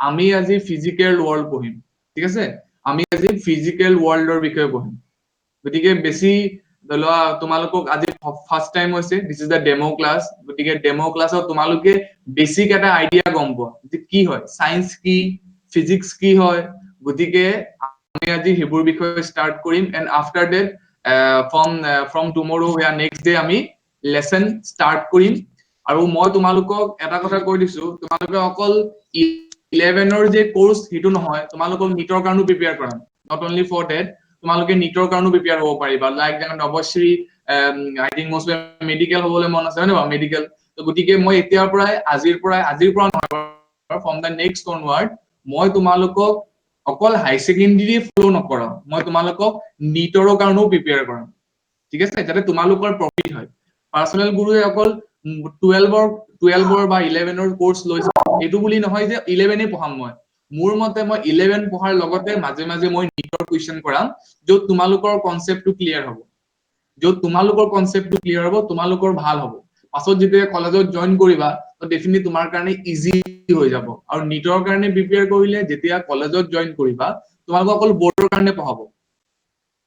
আমি আজি physical world পঢ়িম ঠিক আছে আমি আজি ফিজিক্যাল ওয়াৰ্ল্ডৰ বিষয়ে পঢ়িম গতিকে বেছি ধৰা তোমালোকক আজি ফার্স্ট টাইম হৈছে this is the demo class গতিকে ডেমো ক্লাসত তোমালোকে বেসিক এটা আইডিয়া গম পোৱা যে কি হয় সায়েন্স কি ফিজিক্স কি হয় গতিকে আমি আজি হেবুৰ বিষয়ে স্টাৰ্ট কৰিম and after that from tomorrow ইয়া নেক্সট ডে আমি লেসন স্টাৰ্ট কৰিম আৰু মই তোমালোকক এটা কথা কৈ দিছো তোমালোকে অকল 11 ৰ যে কোৰ্স হিটো নহয় তোমালোকক নিটৰ কাৰণেও প্ৰিপেয়াৰ কৰাম নট অনলি ফৰ দ্যাট তোমালোকে নিটৰ কাৰণেও প্ৰিপেয়াৰ হ'ব পাৰিবা লাইক যেনে নৱশ্ৰী আই থিংক মোষ্ট মেডিকেল হ'বলৈ মন আছে হয় নে মেডিকেল তো গতিকে মই এতিয়াৰ আজিৰ পৰা নহয় ফ্ৰম দা নেক্সট অনৱাৰ্ড মই তোমালোকক অকল হাই সেকেন্ডাৰী ফলো নকৰাম মই তোমালোকক নিটৰ কাৰণেও প্ৰিপেয়াৰ কৰাম ঠিক আছে যাতে তোমালোকৰ প্ৰফিট হয় পাৰ্সোনাল গুৰুৱে অকল 12 বা 11 ৰ কোৰ্স লৈছে এটো বুলি নহয় যে 11 এ পঢ়াম মই মোৰ মতে মই 11 পঢ়াৰ লগতে মাজে মাজে মই নিটৰ কোৱেশ্চন কৰাম যত তোমালোকৰ কনসেপ্টটো ক্লিয়াৰ হ'ব যত তোমালোকৰ কনসেপ্টটো ক্লিয়াৰ হ'ব তোমালোকৰ ভাল হ'ব পাছত যেতিয়া কলেজত জয়েন কৰিবা তো ডেফিনেটলি তোমাৰ কাৰণে ইজি হৈ যাব আৰু নিটৰ কাৰণে প্ৰিপেয়াৰ কৰিলে যেতিয়া কলেজত জয়েন কৰিবা তোমালোকক অকল বোৰ্ডৰ কাৰণে পঢ়াব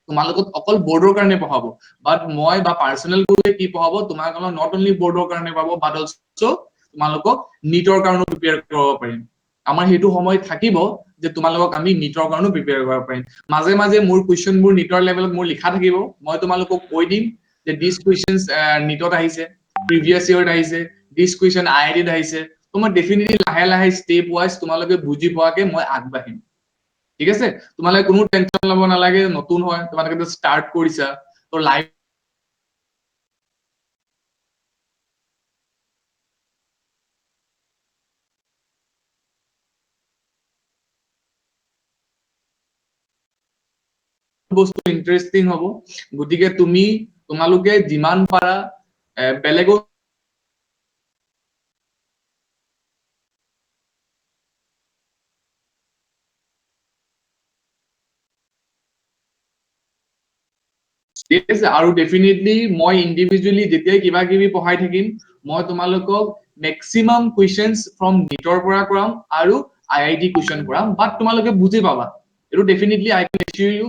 তোমালোকক অকল বোৰ্ডৰ কাৰণে পঢ়াব বাট মই বা পাৰ্সোনাল গুৰুৱে কি পঢ়াব তোমালোকক নট অনলি বোৰ্ডৰ কাৰণে পঢ়াব বাট অলসো তোমালোকক নিটৰ কাৰণে প্ৰিপেয়াৰ কৰিব পাৰিম আমাৰ হেতু সময় থাকিব যে তোমালোকক আমি নিটৰ কাৰণে প্ৰিপেয়াৰ কৰিব পাৰিম মাজে মাজে মোৰ কোৱেশ্চনবোৰ নিটৰ লেভেলত মোৰ লিখা থাকিব মই তোমালোকক কৈ দিম যে দিস কোৱেশ্চনস নিটত আহিছে প্ৰিভিয়াস ইয়াৰত আহিছে দিস কোৱেশ্চন আইআইটিত আহিছে তো মই ডেফিনেটলি লাহে লাহে স্টেপ ওয়াইজ তোমালোকে বুজি পোৱাকে মই আগবাঢ়িম ঠিক আছে তোমালোকে কোনো টেনচন লব নালাগে নতুন হয় তোমালোকে স্টার্ট কৰিছা তো লাইভ বস্তু ইন্টাৰেস্টিং হ'ব গতিকে তোমালোকে যিমান পাৰা বেলেগক আৰু ডেফিনেটলি মই ইন্ডিভিজুৱেলি যেতিয়া কিবা কিবি পঢ়াই থাকিম মই তোমালোকক ম্যাক্সিমাম কোৱেশ্চনস ফ্ৰম নিটৰ পৰা কৰাম আৰু আইআইটি কোৱেশ্চন কৰাম বাট তোমালোকে বুজি পাবা এটো ডেফিনেটলি আই ক্যান এশ্যোৰ ইউ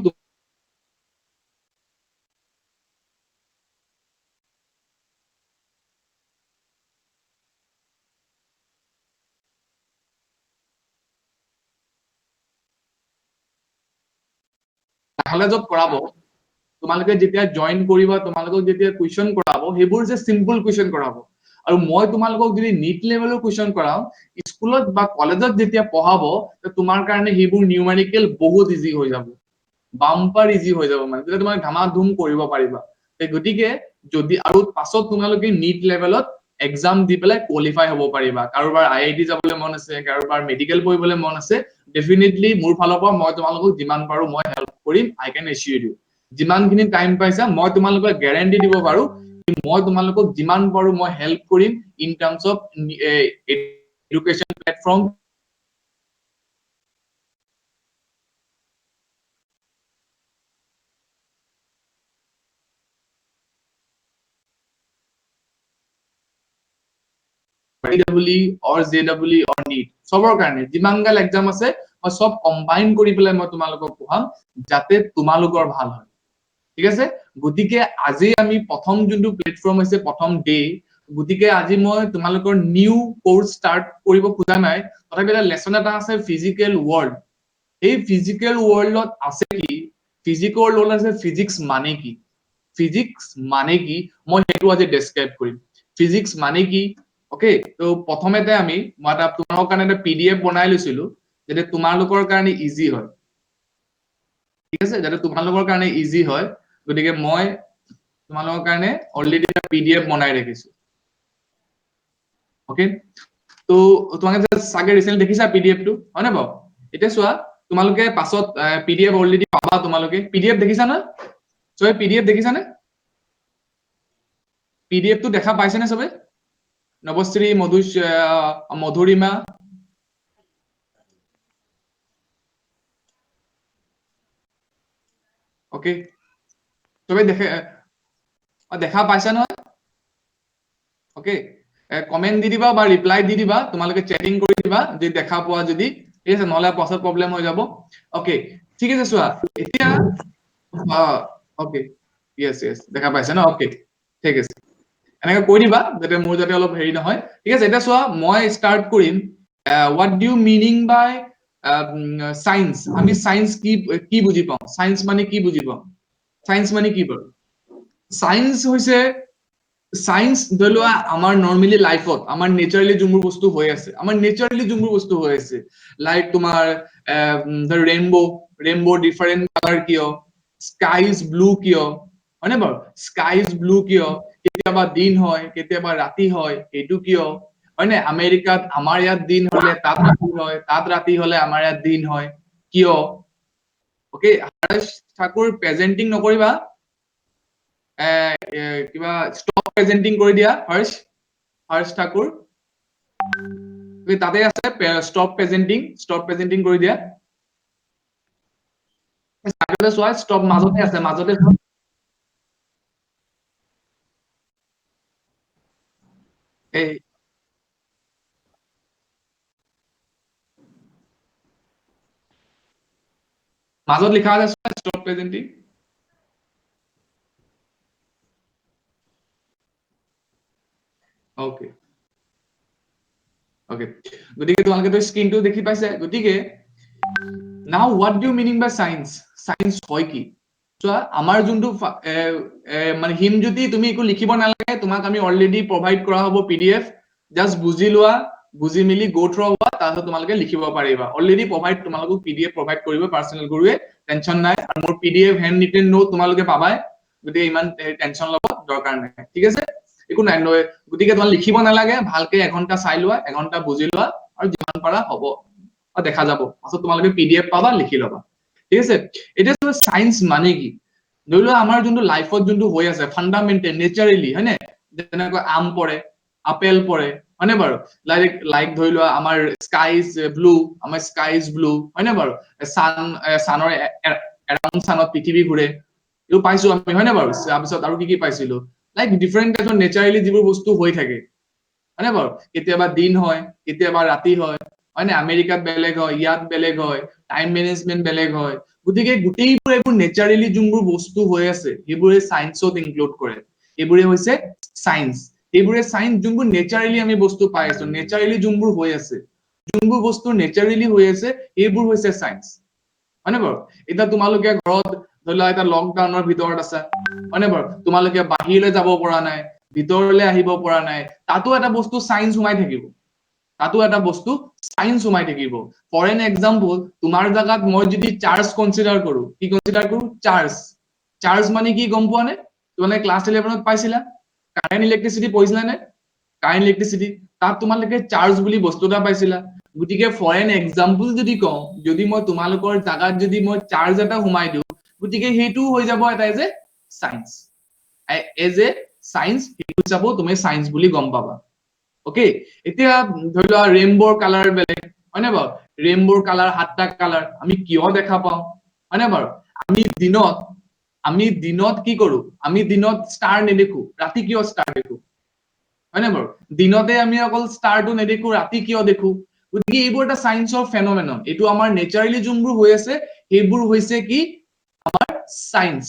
কলেজত কৰাব তোমালোকে যেতিয়া জয়েন কৰিবা তোমালোকক যেতিয়া কোৱেশ্চন কৰাব হেবোৰ যে সিম্পল কোৱেশ্চন কৰাব আৰু মই তোমালোকক যদি নিট লেভেলৰ কোৱেশ্চন কৰাও স্কুলত বা কলেজত যেতিয়া পঢ়াব তোমাৰ কাৰণে হেবোৰ নিউমেৰিকেল বহুত ইজি হৈ যাব বাম্পাৰ ইজি হৈ যাব মানে তেতিয়া তোমাক ধামাধুম কৰিব পাৰিবা গতিকে যদি আৰু পাছত তোমালোকে নিট লেভেলত এক্সাম দি পেলাই কোৱালিফাই হ'ব পাৰিবা কাৰোবাৰ আইআইটি যাবলৈ মন আছে কাৰোবাৰ মেডিকেল পঢ়িবলৈ মন আছে ডেফিনেটলি মোৰ ফালৰ পৰা মই তোমালোকক যিমান পাৰো মই হেল্প কৰিম আই ক্যান এশ্যোৰ ইউ যিমানখিনি টাইম পাইছা মই তোমালোকক গ্যাৰান্টি দিব পাৰো মই তোমালোকক যিমান পাৰো মই হেল্প কৰিম in terms of education platform or JEE or NEET সবৰ কাৰণে যিমানগাল এক্সাম আছে মই সব কম্বাইন কৰি পেলাই মই তোমালোকক পঢ়াম যাতে তোমালোকৰ ভাল হয় ঠিক আছে গতিকে আজি আমি প্ৰথম যোনটো প্লেটফৰ্ম আছে প্ৰথম ডে গতিকে আজি মই তোমালোকৰ নিউ কোৰ্স স্টাৰ্ট কৰিব খোজা নাই তথাপি এটা লেসন এটা আছে ফিজিক্যাল ওয়ার্ল্ড এই ফিজিক্যাল ওয়ার্ল্ডত আছে কি ফিজিক্যাল ওয়ার্ল্ড আছে ফিজিক্স মানে কি ফিজিক্স মানে কি মই হেতু আজি ডেসক্রাইব কৰিম ফিজিক্স মানে কি ওকে তো প্ৰথমতে আমি মই তোমালোকৰ কাৰণে এটা পিডিএফ বনাই লৈছিলো যাতে তোমালোকৰ কাৰণে ইজি হয় ঠিক আছে যাতে তোমালোকৰ কাৰণে ইজি হয় গতিকে মই তোমালোকৰ কাৰণে অলৰেডি এটা পিডিএফ বনাই ৰাখিছো ওকে তো তোমালোকে সাগে ৰিসেন্ট দেখিছা পিডিএফ টো হয় না বাও এতিয়া চোৱা তোমালোকে পাছত পিডিএফ অলৰেডি পাবা তোমালোকে পিডিএফ দেখিছা না সবে পিডিএফ দেখিছা নে পিডিএফ টো দেখা পাইছে নে সবে নৱশ্ৰী মধুৰিমা ওকে সবে দেখা পাইছা নহয় ওকে কমেন্ট দি দিবা বা ৰিপ্লাই দি দিবা তোমালোকে চেটিং কৰি দিবা যদি দেখা পোৱা যদি ঠিক আছে, নহলে পাছত প্ৰব্লেম হৈ যাব। ওকে, ঠিক আছে, চোৱা এতিয়া ওকে, ইয়েছ ইয়েছ, দেখা পাইছে ন? ওকে, ঠিক আছে, এনেকে কৈ দিবা যাতে মোৰ যাতে অলপ হেৰি নহয়। ঠিক আছে, এতিয়া চোৱা মই ষ্টাৰ্ট কৰিম। What do you meaning by science? আমি সায়েন্স কি কি বুজি পাওঁ? সায়েন্স মানে কি বুজি পাওঁ? সায়েন্স মানে কি বাৰু? সায়েন্স হৈছে, সায়েন্স ধৰি লোৱা আমাৰ নৰ্মেলি লাইফত আমাৰ নেচাৰেলি যোনবোৰ বস্তু হৈ আছে, আমাৰ নেচাৰেলি যোনবোৰ বস্তু হৈ আছে, লাইক তোমাৰ ৰেইনবো, ৰেইনবো ডিফাৰেণ্ট কালাৰ কিয়, স্কাই ইজ ব্লু কিয়, হয়নে বাৰু? স্কাই ইজ ব্লু কিয়, কেতিয়াবা দিন হয় কেতিয়াবা ৰাতি হয়, এইটো কিয়, হয়নে? আমেৰিকাত আমাৰ ইয়াত দিন হলে তাত ৰাতি হয়, তাত ৰাতি হলে আমাৰ ইয়াত দিন হয়, কিয়? ওকে, হৰ্ষ ঠাকুৰ প্ৰেজেন্টিং নকৰিবা, কিবা ষ্টপ প্ৰেজেন্টিং কৰি দিয়া, হৰ্ষ ঠাকুৰ তাতে আছে, ষ্টপ প্ৰেজেন্টিং কৰি দিয়া। চোৱা ষ্টপ মাজতে আছে, মাজতে এই মাজত লিখা আছে ষ্টপ প্ৰেজেন্টিং। ওকে ওকে, গতিকে তোমালোকে স্ক্ৰীনটো দেখি পাইছে। গতিকে now what do you meaning by science? Science হয় কি? চোৱা আমাৰ যোনটো মানে হিমজ্যোতি, তুমি একো লিখিব নালাগে, তোমাক আমি অলৰেডি প্ৰভাইড কৰা হ'ব PDF, জাষ্ট বুজি লোৱা, বুজি মেলি গো থ্ৰু হোৱা, তাৰপিছত তোমালোকে লিখিব পাৰিবা। অলৰেডি প্ৰভাইড, তোমালোকক PDF প্ৰভাইড কৰিব পাৰ্চনেল গুৰুৱে, টেনচন নাই। আৰু মোৰ PDF হেণ্ড ৰিটেন নোট তোমালোকে পাবাই, গতিকে ইমান টেনচন ল'ব দৰকাৰ নাই। ঠিক আছে, একো নাই, গতিকে তোমাক লিখিব নালাগে, ভালকে এঘন্টা চাই লোৱা, এঘন্টা বুজি লোৱা, আৰু যিমান পাৰা হ'ব, দেখা যাব, পাছত তোমালোকে PDF পাবা, লিখি ল'বা। ঠিক আছে, এতিয়া সায়েন্স মানে কি? ধৰি লোৱা আমাৰ যোনটো লাইফত যোনটো হৈ আছে ফাণ্ডামেণ্টেল নেচাৰেলি, হয়নে? যেনেকৈ আম পৰে, আপেল পৰে, হয়নে বাৰু? লাইক ধৰি লোৱা আমাৰ স্কাই ইজ ব্লু, আমাৰ স্কাই ইজ ব্লু, হয়নে বাৰু? চানৰ এৰাউণ্ড চানত পৃথিৱী ঘূৰে, এইটো পাইছো আমি, হয়নে বাৰু? তাৰপিছত আৰু কি কি পাইছিলো, লাইক ডিফাৰেণ্ট টাইপৰ নেচাৰেলি যিবোৰ বস্তু হৈ থাকে, হয়নে বাৰু? কেতিয়াবা দিন হয় কেতিয়াবা ৰাতি হয়, হয়নে? আমেৰিকাত বেলেগ হয়, ইয়াত বেলেগ হয়, টাইম মেনেজমেন্ট বেলেগ হয়। গতিকে গোটেইবোৰ এইবোৰ নেচাৰেলি যোনবোৰ বস্তু হৈ আছে, সেইবোৰে সায়েন্সত ইনক্লুড কৰে, এইবোৰে হৈছে সায়েন্স। এইবোৰে সায়েন্স, যোনবোৰ নেচাৰেলি আমি বস্তু পাই আছো, নেচাৰেলি যোনবোৰ হৈ আছে, যোনবোৰ বস্তু নেচাৰেলি হৈ আছে, এইবোৰ হৈছে সায়েন্স, হয়নে বাৰু? এতিয়া তোমালোকে ঘৰত ধৰি লোৱা এটা লকডাউনৰ ভিতৰত আছা, হয়নে বাৰু? তোমালোকে বাহিৰলৈ যাব পৰা নাই, ভিতৰলৈ আহিব পৰা নাই, তাতো এটা বস্তু সায়েন্স সোমাই থাকিব, তাতো এটা বস্তু সায়েন্স সোমাই থাকিব। ফৰ এন এক্সাম্পল, তোমাৰ জাগাত মই যদি চাৰ্জ কনচিডাৰ কৰো, কি কনচিডাৰ কৰো? চাৰ্জ। চাৰ্জ মানে কি গম পোৱা নে? তোমালোকে ক্লাছ 11ত পাইছিলা, কাৰেণ্ট ইলেক্ট্ৰিচিটি পঢ়িছিলা নে? কাৰেণ্ট ইলেক্ট্ৰিচিটি, তাত তোমালোকে চাৰ্জ বুলি বস্তু এটা পাইছিলা। গতিকে ফৰ এন এক্সাম্পল যদি কওঁ, যদি মই তোমালোকৰ জাগাত যদি মই চাৰ্জ এটা সোমাই দিওঁ, গতিকে সেইটো হৈ যাব এটা as a science, as a science, সেইটো হিচাপত তুমি সায়েন্স বুলি গম পাবা। ওকে, এতিয়া ধৰি লোৱা ৰেইনবৰ কালাৰ বেলেগ, হয়নে বাৰু? ৰেইনবৰ কালাৰ 7টা কালাৰ আমি কিয় দেখা পাওঁ, হয়নে বাৰু? আমি দিনত, কি কৰো? আমি দিনত ষ্টাৰ নেদেখো, ৰাতি কিয় ষ্টাৰ দেখো, হয়নে বাৰু? দিনতে আমি অকল ষ্টাৰটো নেদেখো, ৰাতি কিয় দেখো? গতিকে এইবোৰ এটা সায়েন্সৰ ফেনমেনন, এইটো আমাৰ নেচাৰেলি যোনবোৰ হৈ আছে, সেইবোৰ হৈছে কি? সায়েন্স।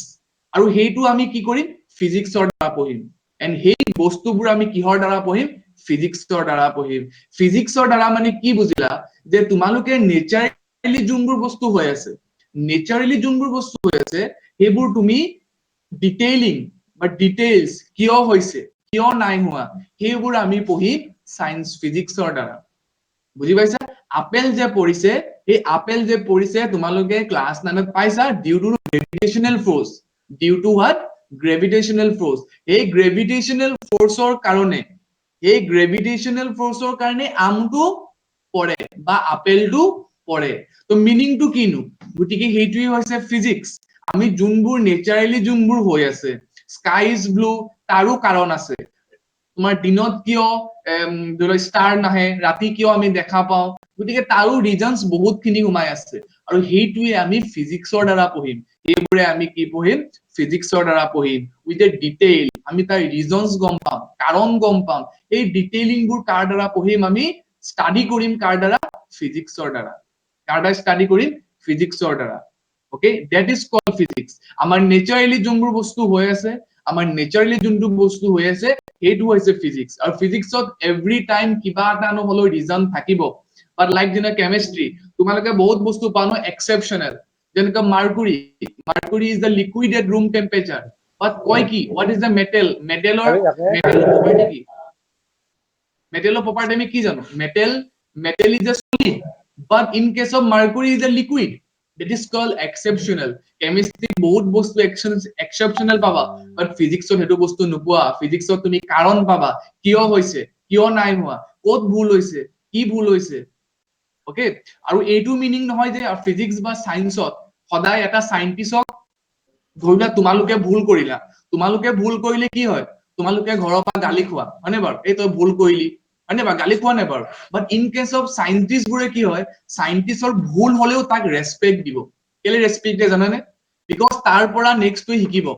আৰু সেইটো আমি কি কৰিম? ফিজিক্সৰ দ্বাৰা পঢ়িম। এণ্ড সেই বস্তুবোৰ আমি কিহৰ দ্বাৰা পঢ়িম? ফিজিক্সৰ দ্বাৰা পঢ়িম। ফিজিক্সৰ দ্বাৰা মানে কি বুজিলা? যে তোমালোকে নেচাৰেলি যোনবোৰ বস্তু হৈ আছে, নেচাৰেলি যোনবোৰ বস্তু হৈ আছে, সেইবোৰ তুমি ডিটেইলিং বা ডিটেইলছ, কিয় হৈছে কিয় নাই হোৱা, সেইবোৰ আমি পঢ়িম সায়েন্স ফিজিক্সৰ দ্বাৰা। বুজি পাইছা? আপেল যে পৰিছে, এই আপেল যে পৰিছে, তোমালোকে ক্লাছ 9ত পাইছা, due to gravitational force. Due to what? Gravitational force. এই গ্ৰেভিটেশনেল ফোৰ্সৰ কাৰণে, এই গ্ৰেভিটেশনেল ফোৰ্সৰ কাৰণে আমটো পৰে বা আপেলটো পৰে। তো মিনিংটো কিনো? গতিকে সেইটোৱে হৈছে ফিজিক্স। আমি যোনবোৰ নেচাৰেলি যোনবোৰ হৈ আছে, স্কাই ইজ ব্লু, তাৰো কাৰণ আছে। তোমাৰ দিনত কিয় ষ্টাৰ নাহে, ৰাতি কিয় আমি দেখা পাওঁ, গতিকে তাৰো ৰিজনছ বহুতখিনি সোমাই আছে। আৰু সেইটোৱে আমি ফিজিক্সৰ দ্বাৰা পঢ়িম। সেইবোৰে আমি কি পঢ়িম? ফিজিক্সৰ দ্বাৰা পঢ়িম। উইথ এ ডিটেইল, আমি তাৰ ৰিজনছ গম পাম, কাৰণ গম পাম। এই ডিটেইলিংবোৰ কাৰ দ্বাৰা পঢ়িম? আমি ষ্টাডি কৰিম কাৰ দ্বাৰা? ফিজিক্সৰ দ্বাৰা। তাৰ দ্বাৰা ষ্টাডি কৰিম ফিজিক্সৰ দ্বাৰা okay that is called physics আমাৰ নেচাৰেলি যোনবোৰ বস্তু হৈ আছে আমাৰ নেচাৰেলি যোনটো বস্তু হৈ আছে সেইটো হৈছে ফিজিক্স আৰু ফিজিক্সত এভৰি টাইম কিবা এটা নহলেও ৰিজন থাকিব বাট লাইক যেনে কেমিষ্ট্ৰি তোমালোকে বহুত বস্তু পানো এক্সেপচনেল যেনেকৈ mercury is the liquid at room temperature but কয় কি হোৱাট ইজ দ্য মেটেলৰ প্ৰপাৰ্টি কি metal property আমি কি জানো metal is a solid but in case of mercury is a liquid that is called exceptional chemistry বহুত বস্তু exceptional পাবা but physics হেতু বস্তু নোপোৱা physics তুমি কাৰণ পাবা কিয় হৈছে কিয় নাই হোৱা ক'ত ভুল হৈছে কি ভুল হৈছে ওকে আৰু এইটো মিনিং নহয় যে physics বা science-ত সদায় এটা সাইন্টিষ্টক ধৰিলা তোমালোকে ভুল কৰিলে কি হয় তোমালোকে ঘৰৰ পৰা গালি খোৱা হয়নে বাৰু এই তই ভুল কৰিলি হয়নে বা গালি খোৱা নে বাৰু বাট ইন কেছ অফ সাইন্টিষ্ট বোৰে কি হয় সাইন্টিষ্টৰ ভুল হলেও তাক ৰেসপেক্ট দিব কেলে ৰেসপেক্ট দিয়ে জানানে বিকজ তাৰ পৰা নেক্সট টু শিকিব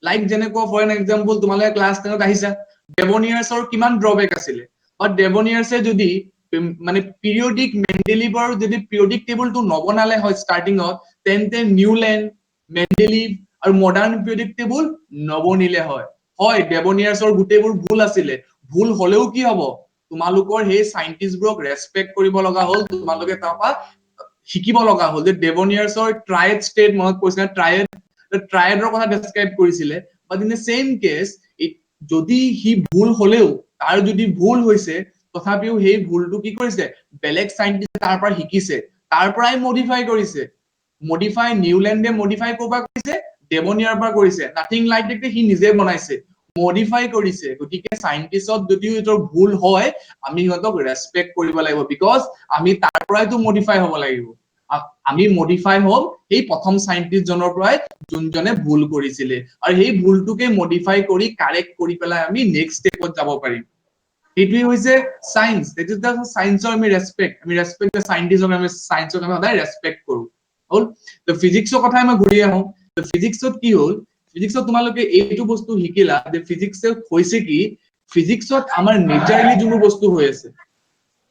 লাইক যেনেকৈ ফৰ এন এক্সাম্পল তোমালোকে ক্লাছ 10 ত আহিছা ডেভনিয়াৰ্ছৰ কিমান ড্ৰবেক আছিলে বাট ডেভনিয়াৰ্ছে যদি মানে পিৰিয়ডিক মেন্ডেলিভৰ যদি পিৰিয়ডিক টেবুলটো নবনালে হয় ষ্টাৰ্টিংত তেন্তে নিউলেণ্ড মেন্ডেলিভ আৰু মডাৰ্ন পিৰিয়ডিক টেবুল নবনিলে হয় ডেভনিয়াৰ্ছৰ গোটেইবোৰ ভুল আছিলে ভুল হলেও কি হ'ব তোমালোকৰ সেই সাইন্টিষ্টবোৰক ৰেসপেক্ট কৰিব লগা হ'ল তোমালোকে তাৰপা শিকিব লগা হ'ল যে ডেভনিয়াৰ্ছৰ ট্ৰায়েড ষ্টেট মনত কৈছে ট্ৰায়েডৰ কথা ডেসক্ৰাইব কৰিছিলে বাট ইন দ্য সেম কেছ যদি হি ভুল হলেও তাৰ যদি ভুল হৈছে তথাপিও সেই ভুলটো কি কৰিছে বেলেগ সাইন্টিষ্টে তাৰ পৰা শিকিছে তাৰ পৰাই মডিফাই কৰিছে মডিফাই নিউল্যান্ডে মডিফাই কৰবা কৰিছে ডেভনিয়াৰ পৰা কৰিছে নাথিং লাইক দ্যাট হি নিজে বনাইছে মডিফাই কৰিছে গতিকে সাইন্টিষ্টত যদিও এটো ভুল হয় আমি হিহঁতক ৰেসপেক্ট কৰিব লাগিব বিকজ আমি তাৰ পৰাইতো মডিফাই হ'ব লাগিব আমি মডিফাই হ'ম এই প্ৰথম সাইন্টিষ্ট জনৰ পৰাই যোনজনে ভুল কৰিছিলে আৰু সেই ভুলটোকে মডিফাই কৰি কাৰেক্ট কৰি পেলাই আমি নেক্সট ষ্টেপত যাব পাৰিম এইটোই হৈছে সায়েন্স দ্যাট ইজ দ্য সায়েন্সৰ আমি ৰেসপেক্ট দ্য সাইন্টিষ্টক আমি সায়েন্সক আমি সদায় ৰেসপেক্ট কৰো হল তো ফিজিক্সৰ কথা আমি ঘূৰি আহো তো ফিজিক্সত কি হল ফিজিক্সত তোমালোকে এইটো বস্তু শিকিলা যে ফিজিক্সত হৈছে কি ফিজিক্সত আমাৰ নেচাৰেলি যোনবোৰ বস্তু হৈ আছে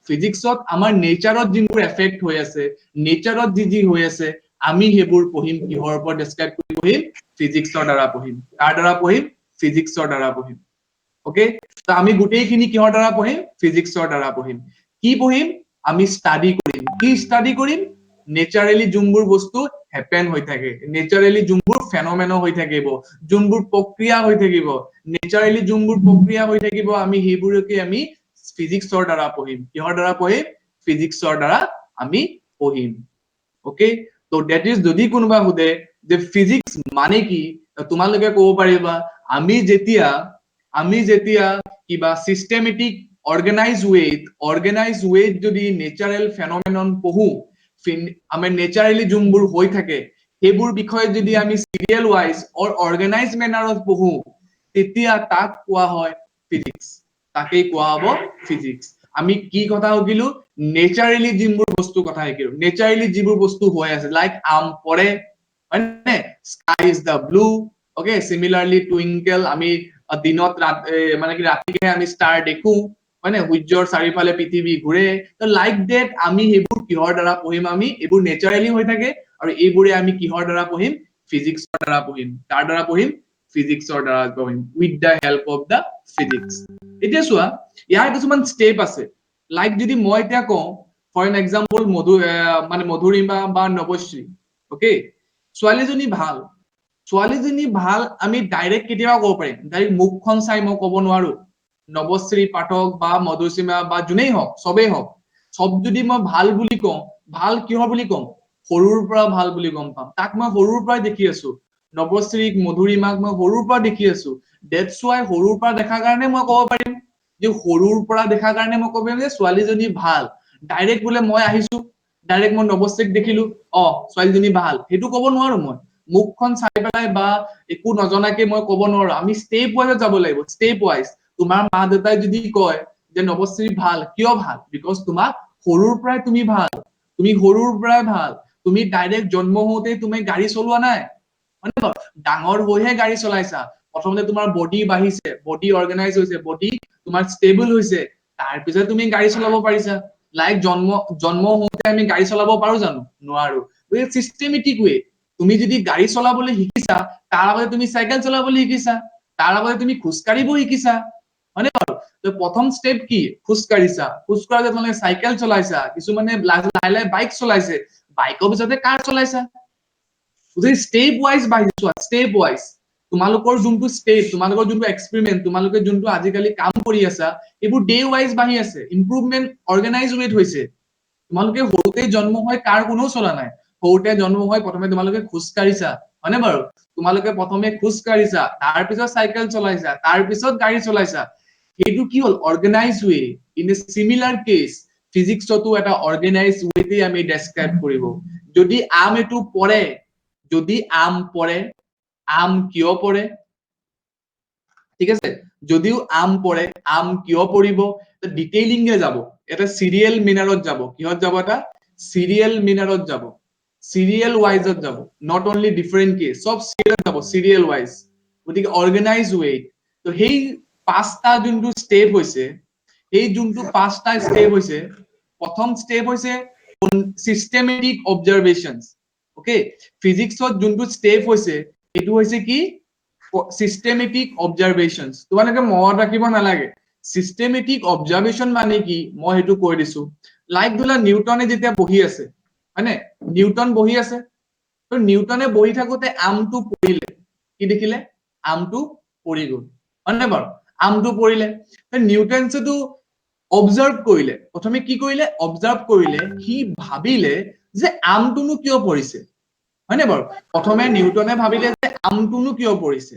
ফিজিক্সত আমাৰ নেচাৰত যোনবোৰ এফেক্ট হৈ আছে নেচাৰত যি হৈ আছে আমি হেবোৰ পঢ়িম কিহৰ ওপৰত ডেসক্ৰাইব কৰি পঢ়িম ফিজিক্সৰ দ্বাৰা পঢ়িম কাৰ দ্বাৰা পঢ়িম ফিজিক্সৰ দ্বাৰা পঢ়িম ওকে তো আমি গোটেইখিনি কিহৰ দ্বাৰা পঢ়িম ফিজিক্সৰ দ্বাৰা পঢ়িম কি পঢ়িম আমি ষ্টাডি কৰিম কি ষ্টাডি কৰিম নেচাৰেলি যোনবোৰ বস্তু হ্যাপেন হৈ থাকে নেচাৰেলি যোনবোৰ ফেনোমেনা হৈ থাকিব যোনবোৰ প্ৰক্ৰিয়া হৈ থাকিব নেচাৰেলি যোনবোৰ প্ৰক্ৰিয়া হৈ থাকিব আমি হেবোৰকে আমি ফিজিক্সৰ দ্বাৰা পঢ়িম কিহৰ দ্বাৰা পঢ়িম ফিজিক্সৰ দ্বাৰা আমি পঢ়িম ওকে তো দ্যাট ইজ যদি কোনোবা হুদে যে ফিজিক্স মানে কি তোমালোকে ক'ব পাৰিবা আমি যেতিয়া কিবা সিস্টেমেটিক অৰ্গানাইজ ওয়েত যদি নেচাৰেল ফেনোমেনন পঢ়ো আমি নেচাৰেলি যোনবোৰ হৈ থাকে হেবোৰ বিষয়ে যদি আমি সিৰিয়াল ওয়াইজ অৰ অৰ্গানাইজ ম্যানাৰত পঢ়ো তেতিয়া তাক কোৱা হয় ফিজিক্স তাকেই কোৱা হ'ব ফিজিক্স আমি কি কথা শিকিলো নেচাৰেলি যোনবোৰ বস্তু কথা শিকিলো নেচাৰেলি যিবোৰ বস্তু হৈ আছে লাইক আম পৰে হয়নে sky is the blue okay similarly twinkle আমি দিনত মানে কি ৰাতিকে আমি ষ্টাৰ দেখো হয়নে সূৰ্যৰ চাৰিফালে পৃথিৱী ঘূৰে তো লাইক দ্যাট আমি হেবোৰ কিহৰ দ্বাৰা পঢ়িম আমি এবোৰ নেচাৰেলি হৈ থাকে আৰু এইবোৰে আমি কিহৰ দ্বাৰা পঢ়িম ফিজিক্সৰ দ্বাৰা পঢ়িম তাৰ দ্বাৰা পঢ়িম ফিজিক্সৰ দ্বাৰা পঢ়িম with the help of the physics এতিয়া চোৱা ইয়াৰ কিছুমান ষ্টেপ আছে লাইক যদি মই এতিয়া কওঁ ফৰ এন এক্সাম্পল মধুৰিমা বা নৱশ্ৰী ওকে ছোৱালীজনী ভাল আমি ডাইৰেক্ট কেতিয়াবা ক'ব পাৰিম ডাইৰেক্ট মুখখন চাই মই ক'ব নোৱাৰো নৱশ্ৰী পাঠক বা মধুসীমা বা যোনেই হওক সবেই হওক সব যদি মই ভাল বুলি কওঁ ভাল কিহৰ বুলি কওঁ সৰুৰ পৰা ভাল বুলি গম পাম তাক মই সৰুৰ পৰাই দেখি আছো নৱশ্ৰীক মধুৰিমাক মই সৰুৰ পৰা দেখি আছো দ্যাটস ওয়াই সৰুৰ পৰা দেখাৰ কাৰণে মই ক'ব পাৰিম যে সৰুৰ পৰা দেখাৰ কাৰণে মই ক'ব পাৰিম যে ছোৱালীজনী ভাল ডাইৰেক্ট বোলে মই আহিছো ডাইৰেক্ট মই নৱশ্ৰীক দেখিলো ছোৱালীজনী ভাল হেতু ক'ব নোৱাৰো মই মুখখন চাই পেলাই বা একো নজনাকে মই ক'ব নোৱাৰো আমি ষ্টেপ ওয়াইজত যাব লাগিব ষ্টেপ ওয়াইজ তোমাৰ মা দেউতাই যদি কয় যে নৱশ্ৰী ভাল কিয় ভাল বিকজ তোমাক সৰুৰ পৰাই তুমি ভাল তুমি সৰুৰ পৰাই ভাল তুমি ডাইৰেক্ট জন্ম হওঁতে তুমি গাড়ী চলোৱা নাই মানে ডাঙৰ হৈহে গাড়ী চলাইছা প্ৰথমতে তোমাৰ বডি বাঢ়িছে বডি অৰ্গানাইজ হৈছে বডি তোমাৰ ষ্টেবল হৈছে তাৰ পিছত তুমি গাড়ী চলাব পাৰিছা লাইক জন্ম হওঁতে আমি গাড়ী চলাব পাৰো জানো? নোৱাৰো। সিস্টেমেটিক ওয়ে তুমি যদি গাড়ী চলাবলৈ শিকিছা তাৰ আগতে তুমি চাইকেল চলাবলৈ শিকিছা, তাৰ আগতে তুমি খোজকাঢ়িব শিকিছা, হয়নে বাৰু? তো প্ৰথম স্টেপ কি? খোজকাঢ়িছা, খোজকাঢ়োতে তোমালোকে চাইকেল চলাইছা, কিছুমানে লাহে লাহে বাইক চলাইছে, বাইকৰ পিছতে কাৰ চলাইছা। স্টেপ ৱাইজ বাঢ়িছো, স্টেপ ৱাইজ তোমালোকৰ যোনটো স্টেপ, তোমালোকৰ যোনটো এক্সপেৰিমেন্ট, তোমালোকে যোনটো আজিকালি কাম কৰি আছা, এইবোৰ ডে ৱাইজ বাঢ়ি আছে, ইম্প্ৰুভমেন্ট অৰ্গেনাইজ ৱেত হৈছে। তোমালোকে সৰুতে জন্ম হৈ কাৰ কোনেও চলা নাই, সৰুতে জন্ম হৈ প্ৰথমে তোমালোকে খোজ কাঢ়িছা, হয়নে বাৰু? তোমালোকে প্ৰথমে খোজ কাঢ়িছা, তাৰপিছত চাইকেল চলাইছা, তাৰপিছত গাড়ী চলাইছা। এইটো কি হ'ল? Organise way. In a similar case ফিজিক্সতো এটা অৰ্গেনাইজ ৱেতে আমি ডেছক্ৰাইব কৰিব। যদি আম এইটো পৰে, যদি আম পৰে, আম কিয় পৰে? ঠিক আছে, যদিও আম পৰে, আম কিয় পৰিব? ডিটেইলিংয়ে যাব, এটা চিৰিয়েল মিনাৰত যাব। কিহত যাব? এটা চিৰিয়েল মিনাৰত যাব, চিৰিয়েল ৱাইজত যাব, নট অনলি ডিফাৰেণ্ট কেছ, সব চিৰিয়েলত যাব, চিৰিয়েল ৱাইজ। গতিকে অৰ্গেনাইজ ৱে। তো সেই পাঁচটা যোনটো ষ্টেপ হৈছে, এই যোনটো পাঁচটা ষ্টেপ হৈছে, প্ৰথম ষ্টেপ হৈছে সিস্টেমেটিক অবজাৰভেশনস। ওকে, ফিজিক্সত যোনটো ষ্টেপ হৈছে এইটো হৈছে কি? সিস্টেমেটিক অবজাৰভেশনস। তোমালোকে মনত ৰাখিব নালাগে সিস্টেমেটিক অবজাৰভেশন মানে কি, মই সেইটো কৈ দিছো। লাইক ধৰা নিউটনে যেতিয়া বহি আছে, হয়নে? নিউটন বহি আছে, তো নিউটনে বহি থাকোতে আমটো পৰিলে, কি দেখিলে? আমটো পৰি গল, হয়নে বাৰু? আমটো পৰিলে, নিউটনছেতো অবজাৰ্ভ কৰিলে, প্ৰথমে কি কৰিলে? অবজাৰ্ভ কৰিলে, সি ভাবিলে যে আমটোনো কিয় পৰিছে, হয়নে বাৰু? প্ৰথমে নিউটনে ভাবিলে যে আমটোনো কিয় পৰিছে।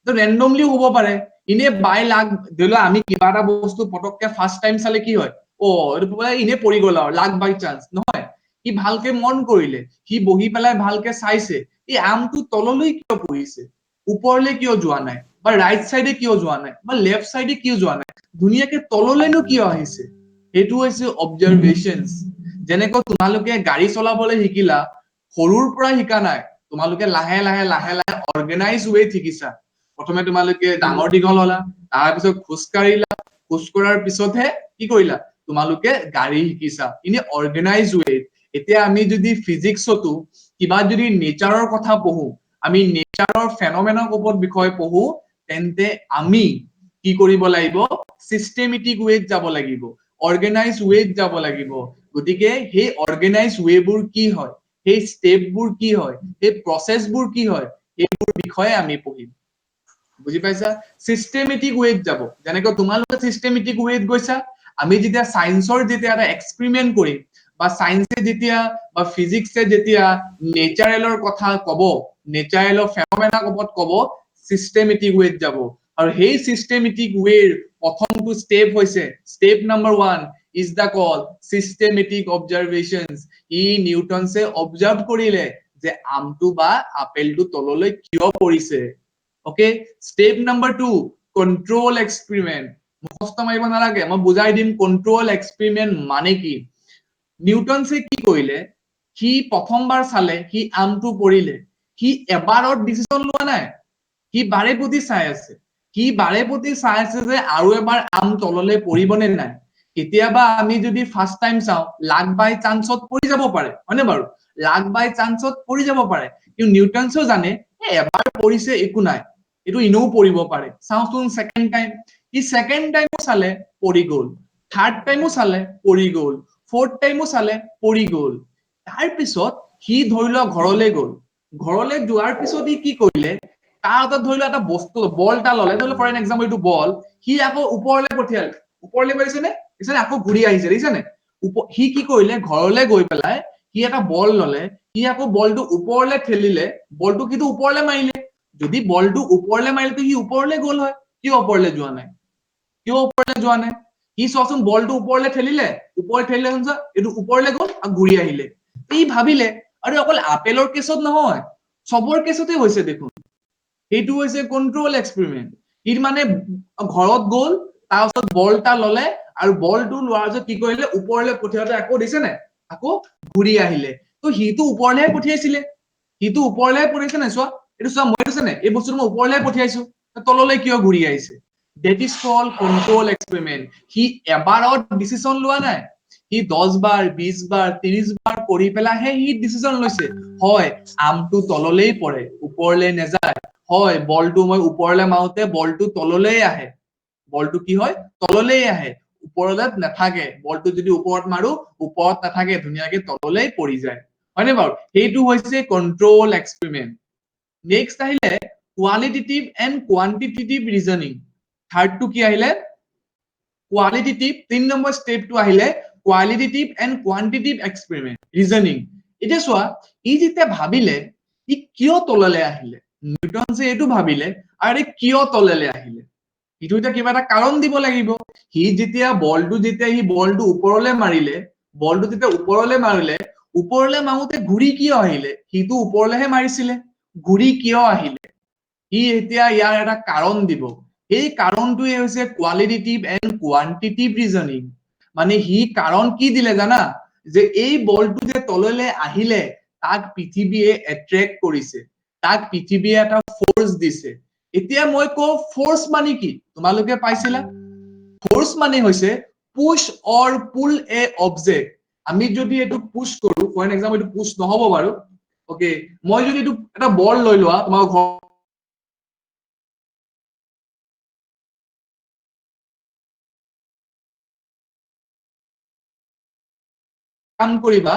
ৰেণ্ডমলি হ'ব পাৰে, ইনে বাই লাগ, ধৰি লোৱা আমি কিবা এটা বস্তু পটককে ফাৰ্ষ্ট টাইম চালে কি হয়? ইনে পৰি গল আৰু লাক বাই চান্স, নহয়। সি ভালকে মন কৰিলে, সি বহি পেলাই ভালকে চাইছে, এই আমটো তললৈ কিয় পৰিছে, ওপৰলৈ কিয় যোৱা নাই, বা ৰাইট চাইডে কিয় যোৱা নাই, বা লেফট চাইডে কিয় যোৱা নাই, ধুনীয়াকে তললৈনো কিয় আহিছে। সেইটো হৈছে অবজাৰভেশনস। যেনেকৈ তোমালোকে গাড়ী চলাবলৈ শিকিলা, সৰুৰ পৰা শিকা নাই, তোমালোকে লাহে লাহে লাহে লাহে অৰ্গেনাইজ ৱেত শিকিছা। প্ৰথমে তোমালোকে ডাঙৰ দীঘল হলা, তাৰপিছত খোজ কাঢ়িলা, খোজ কঢ়াৰ পিছতহে কি কৰিলা? তোমালোকে গাড়ী শিকিছা, ইনে অৰ্গেনাইজ ৱেত। এতিয়া আমি যদি ফিজিক্সতো কিবা যদি নেচাৰৰ কথা পঢ়ো, আমি নেচাৰৰ ফেনমেনৰ ওপৰত বিষয় পঢ়ো, তেন্তে আমি কি কৰিব লাগিব? সিস্টেমেটিক ৱেত যাব লাগিব, অৰ্গেনাইজ ৱেত যাব লাগিব। গতিকে সেই অৰ্গেনাইজ ৱেবোৰ কি হয়, সেই ষ্টেপবোৰ কি হয়, সেই প্ৰচেছবোৰ কি হয়, এইবোৰ বিষয়ে আমি পঢ়িম। বুজি পাইছা? সিস্টেমেটিক ৱেত যাব, যেনেকৈ তোমালোকে সিস্টেমেটিক ৱেত গৈছা। আমি যেতিয়া সায়েন্সৰ যেতিয়া এটা এক্সপেৰিমেন্ট কৰিম, বা সায়েন্সে যেতিয়া বা ফিজিক্সে যেতিয়া নেচাৰেলৰ কথা কব, নেচাৰেলৰ ফেনমেনা ওপৰত কব, সিস্টেমেটিক ৱেত যাব। আৰু সেই সিস্টেমেটিক ৱেৰ প্ৰথমটো ষ্টেপ হৈছে, step number 1 is the call systematic observations. ই নিউটনছে অবজাৰ্ভ কৰিলে যে আমটো বা আপেলটো তললৈ কিয় পৰিছে। ওকে, ষ্টেপ নম্বৰ 2 কন্ট্ৰোল এক্সপেৰিমেন্ট। মুখস্থ মাৰিব নালাগে, মই বুজাই দিম কন্ট্ৰোল এক্সপেৰিমেন্ট মানে কি। নিউটনছে কি কৰিলে? সি প্ৰথমবাৰ চালে, সি আমটো পৰিলে, সি এবাৰত ডিচিশন লোৱা নাই, সি বাৰে প্ৰতি চাই আছে, সি বাৰে প্ৰতি চাই আছে যে আৰু এবাৰ আম তললৈ পৰিব নে নাই। কেতিয়াবা আমি যদি ফাৰ্ষ্ট টাইম চাওঁ, লাক বাই চান্সত পৰি যাব পাৰে, হয়নে বাৰু? লাক বাই চান্সত পৰি যাব পাৰে, কিন্তু নিউটনছেও জানে এবাৰ পৰিছে একো নাই, এইটো এনেও পৰিব পাৰে, চাওচোন ছেকেণ্ড টাইম। সি ছেকেণ্ড টাইমো চালে, পৰি গল, থাৰ্ড টাইমো চালে, পৰি গল, ফৰ্থ টাইমো চালে, পৰি গল। তাৰপিছত সি ধৰি লোৱা ঘৰলৈ গল, ঘৰলৈ যোৱাৰ পিছত সি কি কৰিলে? তাৰ হাতত ধৰি লোৱা এটা বস্তু, বল এটা ললে, ধৰি লোৱা ফৰ এক্সাম্পল এইটো বল, সি আকৌ ওপৰলৈ পঠিয়ালে, ওপৰলৈ পাৰিছে নে? আকৌ ঘূৰি আহিছে, দেখিছে নে? সি কি কৰিলে? ঘৰলৈ গৈ পেলাই সি এটা বল ললে, সি আকৌ বলটো ওপৰলৈ ঠেলিলে, বলটো কিন্তু ওপৰলৈ মাৰিলে। যদি বলটো ওপৰলৈ মাৰিলে সি ওপৰলৈ গল হয়, কিয় ওপৰলৈ যোৱা নাই? কিয় ওপৰলৈ যোৱা নাই? সি চোৱাচোন বলটো ওপৰলৈ ঠেলিলে, ওপৰলৈ ঠেলিলে, এইটো ওপৰলৈ গল আৰু ঘূৰি আহিলে। সি ভাবিলে, আৰু অকল আপেলৰ কেছত নহয়, চবৰ কেছতে হৈছে দেখোন। সেইটো হৈছে কন্ট্ৰোল এক্সপেৰিমেন্ট। সি মানে ঘৰত গল, তাৰপিছত বল এটা ললে, আৰু বলটো লোৱাৰ পিছত কি কৰিলে? ওপৰলৈ পঠিয়াওতে আকৌ দিছে নে? আকৌ ঘূৰি আহিলে। তো সিটো ওপৰলৈহে পঠিয়াইছিলে, সিটো ওপৰলৈহে পঠিয়াইছে নাই? চোৱা, এইটো চোৱা, মই দিছে নে? এই বস্তুটো মই ওপৰলৈহে পঠিয়াইছো, তললৈ কিয় ঘূৰি আহিছে? That is called control experiment. সি এবাৰত ডিচিশন লোৱা নাই, সি 10 বাৰ 20 বাৰ 30 বাৰ কৰি পেলাইহে সি ডিচিজন লৈছে হয় আমটো তললেই পৰে ওপৰলৈ নাযায় হয় বলটো মই ওপৰলৈ মাৰোতে বলটো তললৈ আহে বলটো কি হয় তললৈ আহে ওপৰলৈ নাথাকে বলটো যদি ওপৰত মাৰো ওপৰত নাথাকে ধুনীয়াকে তললৈ পৰি যায় হয়নে বাৰু সেইটো হৈছে কন্ট্ৰোল এক্সপেৰিমেন্ট নেক্সট আহিলে কোৱালিটেটিভ এণ্ড কোৱান্টিটেটিভ ৰিজনিং থাৰ্ডটো কি আহিলে কোৱালিটেটিভ 3 নম্বৰ ষ্টেপটো আহিলে কোৱালিটেটিভ এণ্ড কোৱান্টিটেটিভ এক্সপেৰিমেন্ট ৰিজনিং এতিয়া চোৱা ই যেতিয়া ভাবিলে ই কিয় তললৈ আহিলে নিউটনছে এইটো ভাবিলে আৰে কিয় তললৈ আহিলে ইটো এটা কিবা এটা কাৰণ দিব লাগিব সি যেতিয়া বলটো ওপৰলৈ মাৰিলে ওপৰলৈ মাৰোতে ঘূৰি কিয় আহিলে সিটো ওপৰলৈহে মাৰিছিলে ঘূৰি কিয় আহিলে সি এতিয়া ইয়াৰ এটা কাৰণ দিব এই কাৰণটোৱে হৈছে কোৱালিটেটিভ এণ্ড কোৱান্টিটেটিভ ৰিজনিং মানে সি কাৰণ কি দিলে জানা যে এই বলটো যে তললৈ আহিলে তাক পৃথিৱীয়ে এট্ৰেক্ট কৰিছে তাক পৃথিৱীয়ে এটা ফোৰ্স দিছে এতিয়া মই কওঁ ফোৰ্স মানে কি তোমালোকে পাইছিলা ফোৰ্স মানে হৈছে পুশ অৰ পুল এ অবজেক্ট আমি যদি এইটো পুশ কৰো ফৰ এক্সাম্পল এইটো পুশ নহব বাৰু ওকে মই যদি এইটো এটা বল লৈ লোৱা তোমাৰ ঘৰ কাম কৰিবা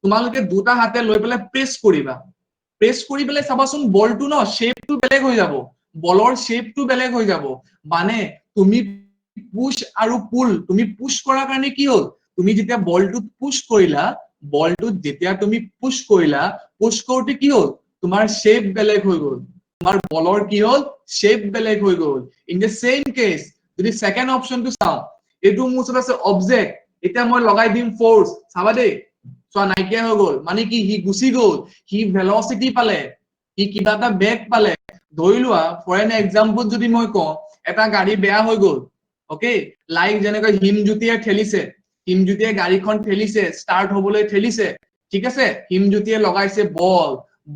তোমালোকে দুটা হাতে লৈ পেলাই প্ৰেছ কৰিবা প্ৰেছ কৰি পেলাই চাবাচোন বলটো ন শেপটো বেলেগ হৈ যাব বলৰ শেপটো বেলেগ হৈ যাব মানে তুমি পুশ আৰু পুল তুমি পুশ কৰাৰ কাৰণে কি হ'ল তুমি যেতিয়া বলটোত পুশ কৰিলা বলটোত যেতিয়া তুমি পুশ কৰিলা পুশ কৰোতে কি হ'ল তোমাৰ শেপ বেলেগ হৈ গ'ল তোমাৰ বলৰ কি হ'ল শেপ বেলেগ হৈ গ'ল ইন দ্য সেম কেস যদি সেকেন্ড অপশনটো চাও এইটো মোৰ ওচৰত আছে অবজেক্ট এতিয়া মই লগাই দিম ফোৰ্স চাবা দেই চোৱা নাইকিয়া হৈ গ'ল মানে কি সি গুচি গ'ল সি ভেলচিটি পালে সি কিবা এটা বেগ পালে ধৰি লোৱা ফৰ এন এক্সাম্পল যদি মই কওঁ এটা গাড়ী বেয়া হৈ গ'ল ওকে লাইক যেনেকৈ হিমজ্যোতিয়ে হিমজ্যোতিয়ে গাড়ীখন ঠেলিছে ষ্টাৰ্ট হবলৈ ঠেলিছে ঠিক আছে হিমজ্যোতিয়ে লগাইছে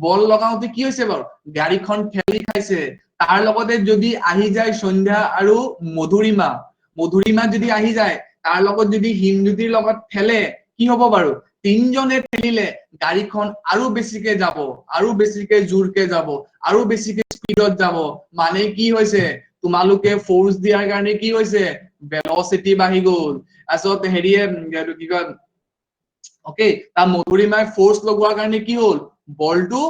বল লগাওতে কি হৈছে বাৰু গাড়ীখন ঠেলি খাইছে তাৰ লগতে যদি আহি যায় সন্ধ্যা আৰু মধুৰিমা যদি আহি যায় তাৰ লগত যদি হিমজ্যোতিৰ লগত ঠেলে কি হ'ব বাৰু তিনজনে ঠেলিলে গাড়ীখন আৰু বেছিকে যাব আৰু বেছিকে জোৰকে যাব আৰু বেছিকে স্পীডত যাব মানে কি হৈছে তোমালোকে ফোৰ্স দিয়াৰ কাৰণে কি হৈছে ভেলচিটি বাঢ়ি গ'ল আসত হেৰিয়ে কি কয় ওকে তাৰ মধুৰিমাই ফোৰ্স লগোৱাৰ কাৰণে কি হ'ল বলটো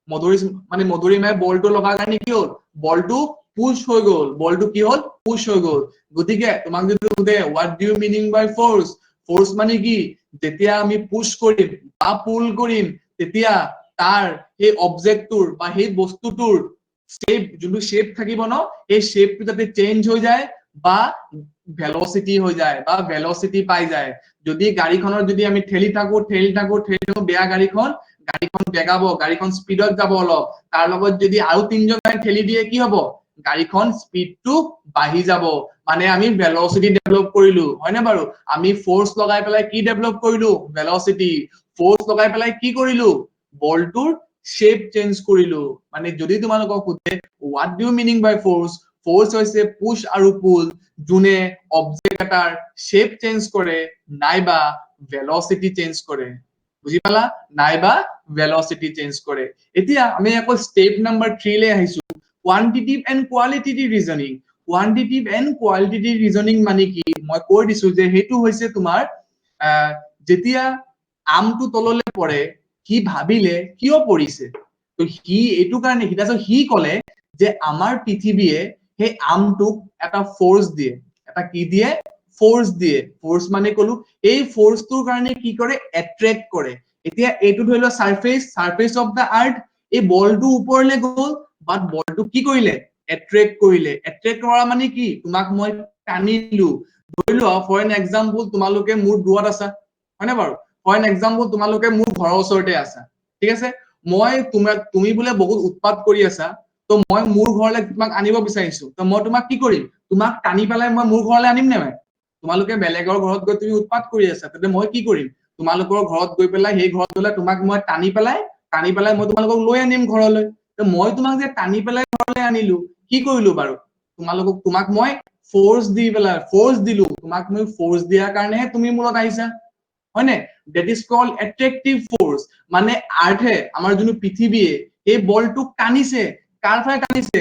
মধুৰিমাই বলটো লগাৰ কাৰণে কি হ'ল বলটো পুশ হৈ গ'ল বলটো কি হ'ল পুশ হৈ গ'ল গতিকে তোমাক যদি সোধে what do you meaning by force force মানে কি যেতিয়া আমি পুশ কৰিম বা পুল কৰিম তেতিয়া তাৰ এই অবজেক্টটোৰ বা সেই বস্তুটোৰ যোনটো শেপ থাকিব ন এই শেপটো যাতে চেঞ্জ হৈ যায় বা ভেলচিটি হৈ যায় বা ভেলচিটি পাই যায় যদি গাড়ীখনৰ যদি আমি ঠেলি থাকো বেয়া গাড়ীখন বেগাব গাড়ীখন স্পীডত যাব অলপ তাৰ লগত যদি আৰু তিনজন ঠেলি দিয়ে কি হ'ব গাড়ীখন স্পীডটো বাঢ়ি যাব মানে আমি ভেলচিটি ডেভেলপ কৰিলো হয়নে বাৰু আমি ফোৰ্স লগাই পেলাই কি ডেভেলপ কৰিলো ভেলচিটি ফোৰ্স লগাই পেলাই কি কৰিলো বলটোৰ শেপ চেঞ্জ কৰিলো মানে যদি তোমালোকক সোধে what do you meaning by force force হৈছে পুশ আৰু পুল যোনে অবজেক্ট এটাৰ শেপ চেঞ্জ কৰে নাইবা ভেলচিটি চেঞ্জ কৰে বুজি পালা নাইবা ভেলচিটি চেঞ্জ কৰে এতিয়া আমি আকৌ স্টেপ নাম্বাৰ 3 লৈ আহিছো quantitative and qualitative reasoning quantitative and qualitative reasoning মানে কি মই কৈ দিছো যে সেইটো হৈছে তোমাৰ যেতিয়া আমটো তললৈ পৰে সি ভাবিলে কিয় পৰিছে তো সি এইটো কাৰণে সি কলে যে আমাৰ পৃথিৱীয়ে সেই আমটোক এটা ফোৰ্স দিয়ে এটা কি দিয়ে ফোৰ্স মানে কলো এই ফোৰ্সটোৰ কাৰণে কি কৰে এট্ৰেক্ট কৰে এতিয়া এইটো ধৰি লোৱা সাৰফেস অফ দা আৰ্থ এই বলটো ওপৰলৈ গ'ল বাট বলটো কি কৰিলে এট্ৰেক্ট কৰা মানে কি তোমাক মই টানিলো ধৰি লোৱা ফৰ এন এক্সাম্পল তোমালোকে মোৰ দূৰত আছা হয়নে বাৰু ফৰ এন এক্সাম্পল তোমালোকে মোৰ ঘৰৰ ওচৰতে আছা ঠিক আছে মই তুমি বোলে বহুত উৎপাত কৰি আছা তো মই মোৰ ঘৰলৈ তোমাক আনিব বিচাৰিছো তো মই তোমাক কি কৰিম তোমাক টানি পেলাই মই মোৰ ঘৰলৈ আনিম নে নাই তোমালোকে বেলেগৰ ঘৰত গৈ তুমি উৎপাত কৰি আছা তেন্তে মই কি কৰিম তোমালোকৰ ঘৰত গৈ পেলাই সেই ঘৰত গলে তোমাক মই টানি পেলাই মই তোমালোকক লৈ আনিম ঘৰলৈ তো মই তোমাক যে টানি পেলাই ঘৰলৈ আনিলো কি কৰিলো বাৰু তোমাক মই ফোৰ্স দিলো তোমাক মই ফোৰ্স দিয়াৰ কাৰণেহে তুমি মূৰত আহিছা হয় নে that is called attractive force মানে আৰ্থে আমাৰ যোনটো পৃথিৱীয়ে এই বলটো টানিছে কাৰ ফালে টানিছে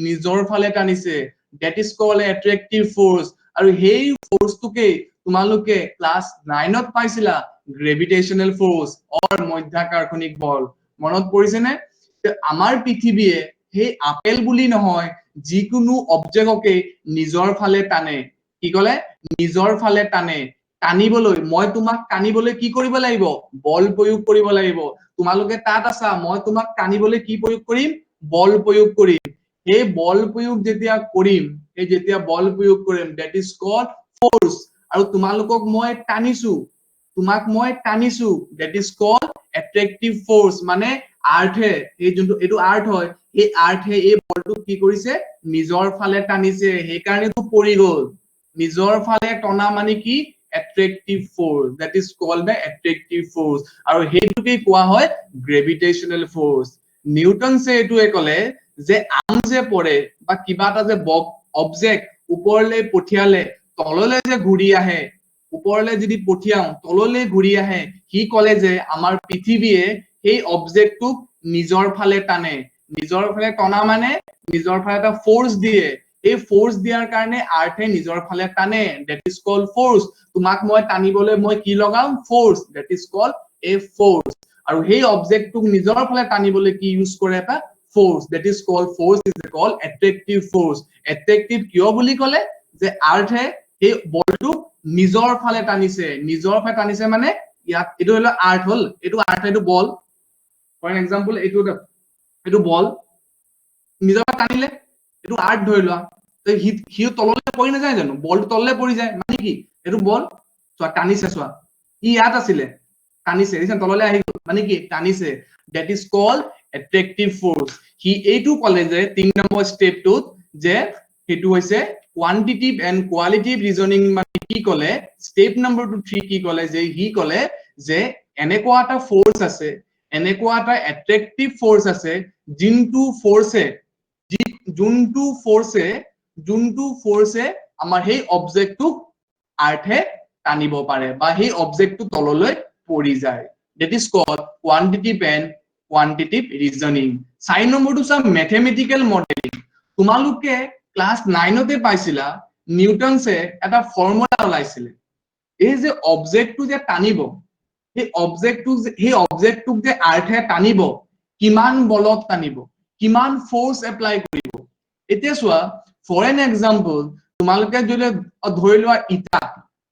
নিজৰ ফালে টানিছে that is called attractive force আৰু সেই ফোৰ্সটোকে তোমালোকে ক্লাস 9 ত পাইছিলা গ্ৰেভিটেশনাল ফোৰ্স অৰ মধ্যাকৰ্ষণিক বল মনত পৰিছে নে আমাৰ পৃথিৱীয়ে সেই আপেল বুলি নহয় যিকোনো অবজেক্টকে নিজৰ ফালে টানে কি কলে নিজৰ ফালে টানে টানিবলৈ মই তোমাক টানিবলৈ কি কৰিব লাগিব বল প্ৰয়োগ কৰিব লাগিব তোমালোকে তাত আছা মই তোমাক টানিবলৈ কি প্ৰয়োগ কৰিম বল প্ৰয়োগ কৰিম এই বল প্ৰয়োগ যেতিয়া কৰিম এই যেতিয়া বল প্ৰয়োগ কৰিম that is called force আৰু তোমালোকক মই টানিছো তোমাক মই টানিছো that is called attractive force মানে আৰ্থে এই যোনটো এটো আৰ্থ হয় এই আৰ্থে এই বলটো কি কৰিছে নিজৰ ফালে টানিছে সেই কাৰণেটো পৰি গল নিজৰ ফালে টনা মানে কি attractive force that is called the attractive force আৰু হেতুকে কোৱা হয় gravitational force নিউটন সে এটোৱে কলে যে আম যে পৰে বা কিবা এটা যে অবজেক্ট ওপৰলে পঠিয়ালে তললে যে ঘূৰি আহে ওপৰলে যদি পঠিয়াও তললে ঘূৰি আহে কি কলে যে আমাৰ পৃথিৱীয়ে এই অবজেক্টটোক নিজৰ ফালে টানে নিজৰ ফালে টনা মানে নিজৰ ফালে এটা ফোৰ্স দিয়ে এই ফোৰ্স দিয়াৰ কাৰণে আৰ্থে নিজৰ ফালে টানে that is called force তোমাক মই টানিবলৈ মই কি লগাম force that is called a force আৰু সেই অবজেক্টটোক নিজৰ ফালে টানিবলৈ কি ইউজ কৰে এটা force that is called force is called attractive force attractive কিয় বুলি কলে যে আৰ্থে এই বলটো নিজৰ ফালে টানিছে মানে ইয়াত এটো হলো আৰ্থ হল এটো আৰ্থ এটো বল ফৰ এক্সাম্পল এটো বল নিজৰ ফালে টানিলে এটো আৰ্থ ধৰি লোৱা তো হি তললে পৰি নাযায় জানো বলটো তললে পৰি যায় মানে কি এটো বল চোৱা টানিছে চোৱা ই ইয়াত আছিলে টানিছে দেখেন তললে আহি গল মানে কি টানিছে that is called attractive force হি এইটো কলে যে 3 নম্বৰ স্টেপটোত যে হেতু হৈছে quantitative and qualitative reasoning মানে কি কলে স্টেপ নম্বৰ 3 কি কলে যে হি কলে যে এনেকুৱা এটা ফোৰ্স আছে এনেকুৱা এটা attractive force আছে যোনটো ফোৰ্সে আমাৰ সেই অবজেক্টটোক আৰ্থে টানিব পাৰে বা সেই অবজেক্টটো তললৈ পৰি যায় that is called quantitative and quantitative reasoning 4 নম্বৰটো সব mathematical modeling তোমালোকে ক্লাস 9 তে পাইছিলা নিউটনসে এটা ফর্মুলা ওলাইছিলে এই যে অবজেক্টটো যে টানিব সেই অবজেক্টটোক যে আৰ্থে টানিব কিমান বলত টানিব কিমান ফোৰ্স এপ্লাই কৰিব এতিয়া চোৱা ফৰ এন এক্সাম্পল তোমালোকে যদি ধৰি লোৱা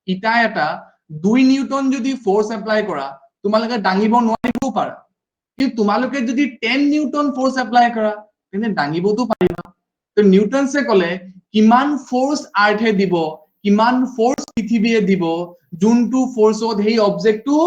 ইটা এটা 2 নিউটন যদি ফোৰ্স এপ্লাই কৰা তোমালোকে দাঙিব নোৱাৰিবও পাৰা কিন্তু তোমালোকে যদি 10 নিউটন ফোৰ্স এপ্লাই কৰা তেনে দাঙিবতো পাৰিবা তো নিউটনসে কলে কিমান ফোৰ্স আৰ্থে দিব কিমান ফোৰ্স পৃথিৱীয়ে দিব যোনটো ফোৰ্সত সেই অবজেক্টটো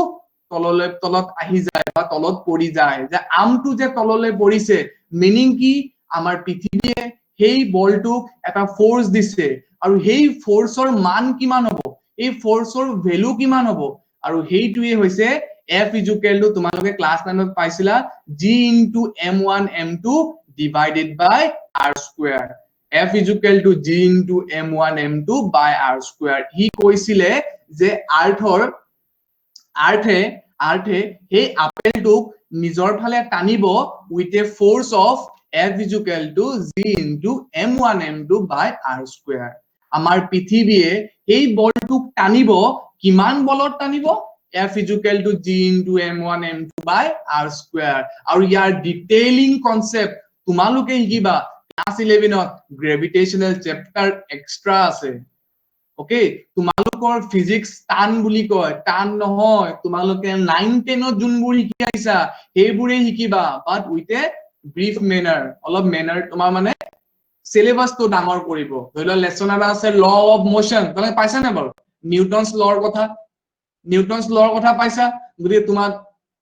তলত আহি যায় বা তলত পৰি যায় যে আমটো যে তললৈ পৰিছে মিনিং কি আমাৰ পৃথিৱীয়ে সেই বলটোক এটা ফোৰ্স দিছে আৰু সেই ফোৰ্সৰ মান কিমান হ'ব এই ফোৰ্সৰ ভ্যালু কিমান হ'ব আৰু হেইটোৱে হৈছে F is equal to তোমালোকে ক্লাস 9 ত পাইছিলা G into M1 M2 divided by R square F is equal to G into M1 M2 by R square হি কৈছিলে যে আৰ্থে এই আপেলটোক নিজৰ ফালে টানিব with a force of F is equal to G into M1 M2 by R square আমাৰ পৃথিৱীয়ে এই বলটোক টানিব কিমান বলত টানিব F is equal to G into M1 M2 by R square আৰু ইয়াৰ ডিটেইলিং কনসেপ্ট তোমালোকে শিকিবা ক্লাস 11 ত গ্ৰেভিটেশনাল চ্যাপ্টাৰ এক্সট্ৰা আছে ওকে তোমালোকৰ ফিজিক্স টান বুলি কয় টান নহয় তোমালোকে 9 10 ত যোনবোৰ শিকি আইছা হেইবোৰে শিকিবা বাট উইথ এ ব্ৰিফ ম্যানাৰ অলপ ম্যানাৰ তোমাৰ মানে সিলেবাস তো ডাঙৰ কৰিব ধৰিলা লেসন এটা আছে ল অফ মোশন তোমালোকে পাইছা না বাৰু নিউটনস লৰ কথা পাইছা গতি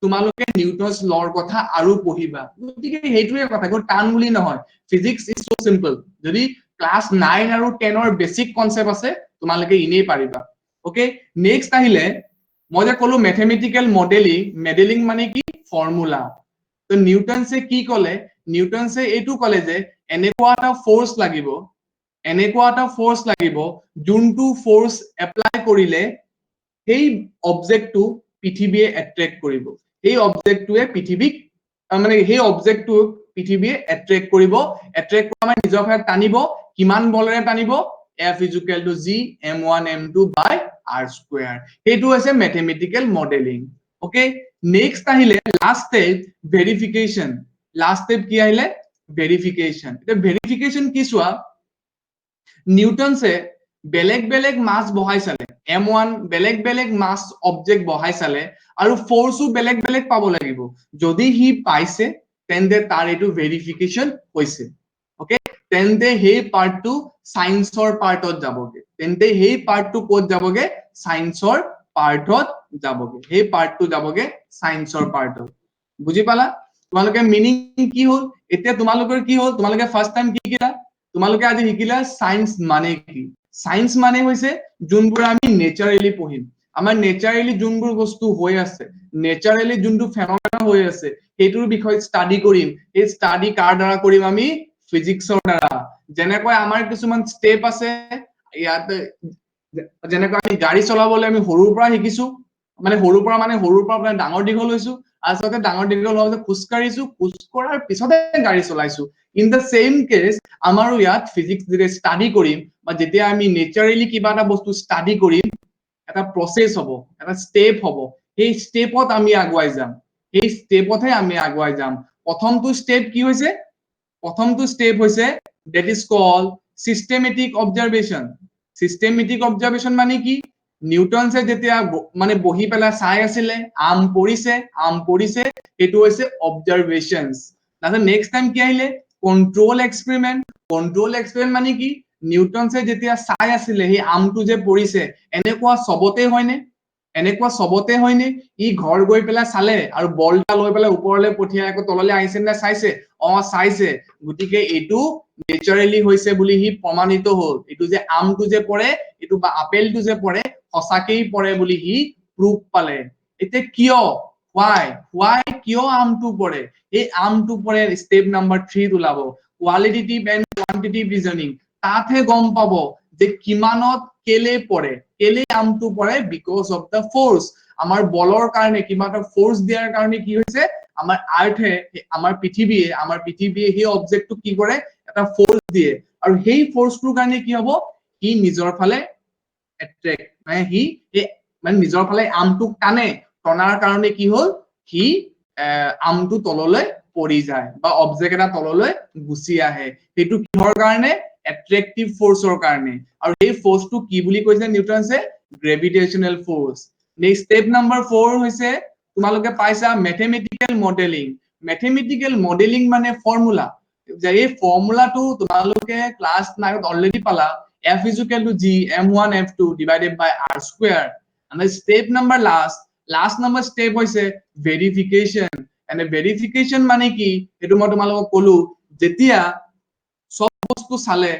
তোমালোকে নিউটনস লৰ কথা আৰু পঢ়িবা গতিকে হেইটোৱে কথা কোন টান বুলি নহয় ফিজিক্স ইজ সো সিম্পল যদি ক্লাস 9 আৰু 10 ৰ বেসিক কনসেপ্ট আছে তোমালোকে ইনেই পাৰিবা ওকে নেক্সট আহিলে মই যে কলো ম্যাথমেটিক্যাল মডেলিং মানে কি ফর্মুলা তো নিউটনসে কি কলে নিউটনসে এটু কলে যে এনেকুৱা এটা ফোৰ্স লাগিব যোনটো ফোৰ্স এপ্লাই কৰিলে সেই অবজেক্টটো পৃথিৱীয়ে এট্ৰেক্ট কৰিব, সেই অবজেক্টটোৱে পৃথিৱীক মানে সেই অবজেক্টটো পৃথিৱীয়ে এট্ৰেক্ট কৰিব, এট্ৰেক্ট কৰা মানে নিজৰ ফালে টানিব, কিমান বলেৰে টানিব, F is equal to G M1 M2 by R square. সেইটো হৈছে mathematical modeling. Okay, next আহিলে last step verification. Last step কি আহিলে verification. এটা verification কি চোৱা, নিউটনছে বেলেগ বেলেগ মাস বহাই চালে, M1 বেলেগ বেলেগ মাস অবজেক্ট বহাই চালে আৰু ফোৰ্সও বেলেগ বেলেগ পাব লাগিব, যদি হি পাইছে তেন্তে তাৰ এইটো ভেৰিফিকেশন হৈছে। ওকে, তেন্তে সেই পাৰ্টটো সায়েন্সৰ পাৰ্টত যাবগে, তেন্তে সেই পাৰ্টটো ক'ত যাবগে, সায়েন্সৰ পাৰ্টত যাবগে, সেই পাৰ্টটো যাবগে সায়েন্সৰ পাৰ্টত। বুজি পালা? তোমালোকে মিনিং কি হল, এতিয়া তোমালোকৰ কি হল, তোমালোকে ফাৰ্স্ট টাইম কি শিকিলা, তোমালোকে আজি শিকিলা সায়েন্স মানে কি। সায়েন্স মানে হৈছে যোনবোৰ আমি নেচাৰেলি পঢ়িম, আমাৰ নেচাৰেলি যোনবোৰ বস্তু হৈ আছে, নেচাৰেলি যোনটো ফেনমেনা হৈ আছে সেইটোৰ বিষয়ে ষ্টাডি কৰিম। এই ষ্টাডি কাৰ দ্বাৰা কৰিম, আমি ফিজিক্সৰ দ্বাৰা। যেনেকৈ আমাৰ কিছুমান ষ্টেপ আছে ইয়াতে, যেনেকৈ আমি গাড়ী চলাবলৈ আমি সৰুৰ পৰা শিকিছো, মানে সৰুৰ পৰা ডাঙৰ দীঘল হৈছো, আচলতে ডাঙৰ দীঘল হোৱাৰ পিছত খোজ কাঢ়িছো, খোজ কঢ়াৰ পিছতে গাড়ী চলাইছো। ইন দ্য সেম কেছ আমাৰো ইয়াত ফিজিক্স যেতিয়া ষ্টাডি কৰিম বা যেতিয়া আমি নেচাৰেলি কিবা এটা বস্তু ষ্টাডি কৰিম, এটা প্ৰসেস হ'ব, এটা ষ্টেপ হ'ব, সেই ষ্টেপত আমি আগুৱাই যাম, সেই ষ্টেপতহে আমি আগুৱাই যাম। প্ৰথমটো ষ্টেপ কি হৈছে, প্ৰথমটো ষ্টেপ হৈছে that is called systematic observation. Systematic observation মানে কি, নিউটনছে যেতিয়া মানে বহি পেলাই চাই আছিলে, আম পৰিছে, সেইটো হৈছে observations. তাৰপিছত নেক্সট টাইম কি আহিলে, কন্ট্ৰোল এক্সপেৰিমেন্ট। কন্ট্ৰোল এক্সপেৰিমেন্ট মানে কি, নিউটনছে যেতিয়া চাই আছিলে সেই আমটো যে পৰিছে, এনেকুৱা চবতে হয়নে, এনেকুৱা চবতে হয়নে, ই ঘৰ গৈ পেলাই চালে আৰু বলটা লৈ পেলাই ওপৰলৈ পঠিয়াই আকৌ তললৈ আহিছে নে চাইছে, চাইছে, গতিকে এইটো নেচাৰেলি হৈছে বুলি সি প্ৰমাণিত হল। এইটো যে আমটো যে পৰে, এইটো বা আপেলটো যে পৰে সঁচাকেই পৰে বুলি সি প্ৰুফ পালে। এতিয়া কিয়, why কিয় আমটো পৰে, এই আমটো পৰে ষ্টেপ নাম্বাৰ 3 ওলাব, কোৱালিটেটিভ এণ্ড কোৱান্টিটেটিভ ৰিজনিং। তাতহে গম পাব যে কিমানত কেলে পৰে, কেলে আমটো পৰে, বিকজ অফ দ্য ফোৰ্স। আমাৰ বলৰ কাৰণে, কিবা এটা ফোৰ্স দিয়াৰ কাৰণে কি হৈছে, আমাৰ আৰ্থে, আমাৰ পৃথিৱীয়ে সেই অবজেক্টটো কি কৰে, এটা ফোৰ্স দিয়ে, আৰু সেই ফোৰ্সটোৰ কাৰণে কি হ'ব, সি নিজৰ ফালে এট্ৰেক্ট, মানে সি মানে নিজৰ ফালে আমটোক টানে, টনাৰ কাৰণে কি হল, সি আমটো তললৈ পৰি যায় বা অবজেক্ট এটা তললৈ গুচি আহে। সেইটো কিহৰ কাৰণে, এট্ৰেক্টিভ ফোৰ্সৰ কাৰণে। আৰু এই ফোৰ্সটো কি বুলি কৈছে নিউটনছে, গ্ৰেভিটেশনাল ফোৰ্স। নেক্সট ষ্টেপ নাম্বাৰ 4 হৈছে, তোমালোকে পাইছা মেথমেটিকেল মডেলিং। মেথমেটিকেল মডেলিং মানে ফৰ্মুলা, যে এই ফৰ্মুলাটো তোমালোকে ক্লাস 9ত অলৰেডি পালা, F is equal to G M1 F2 divided by R square. And the step number last number step হৈছে verification. And the verification মানে কি, সেইটো মই তোমালোকক কলো, যেতিয়া সব বস্তু চালে,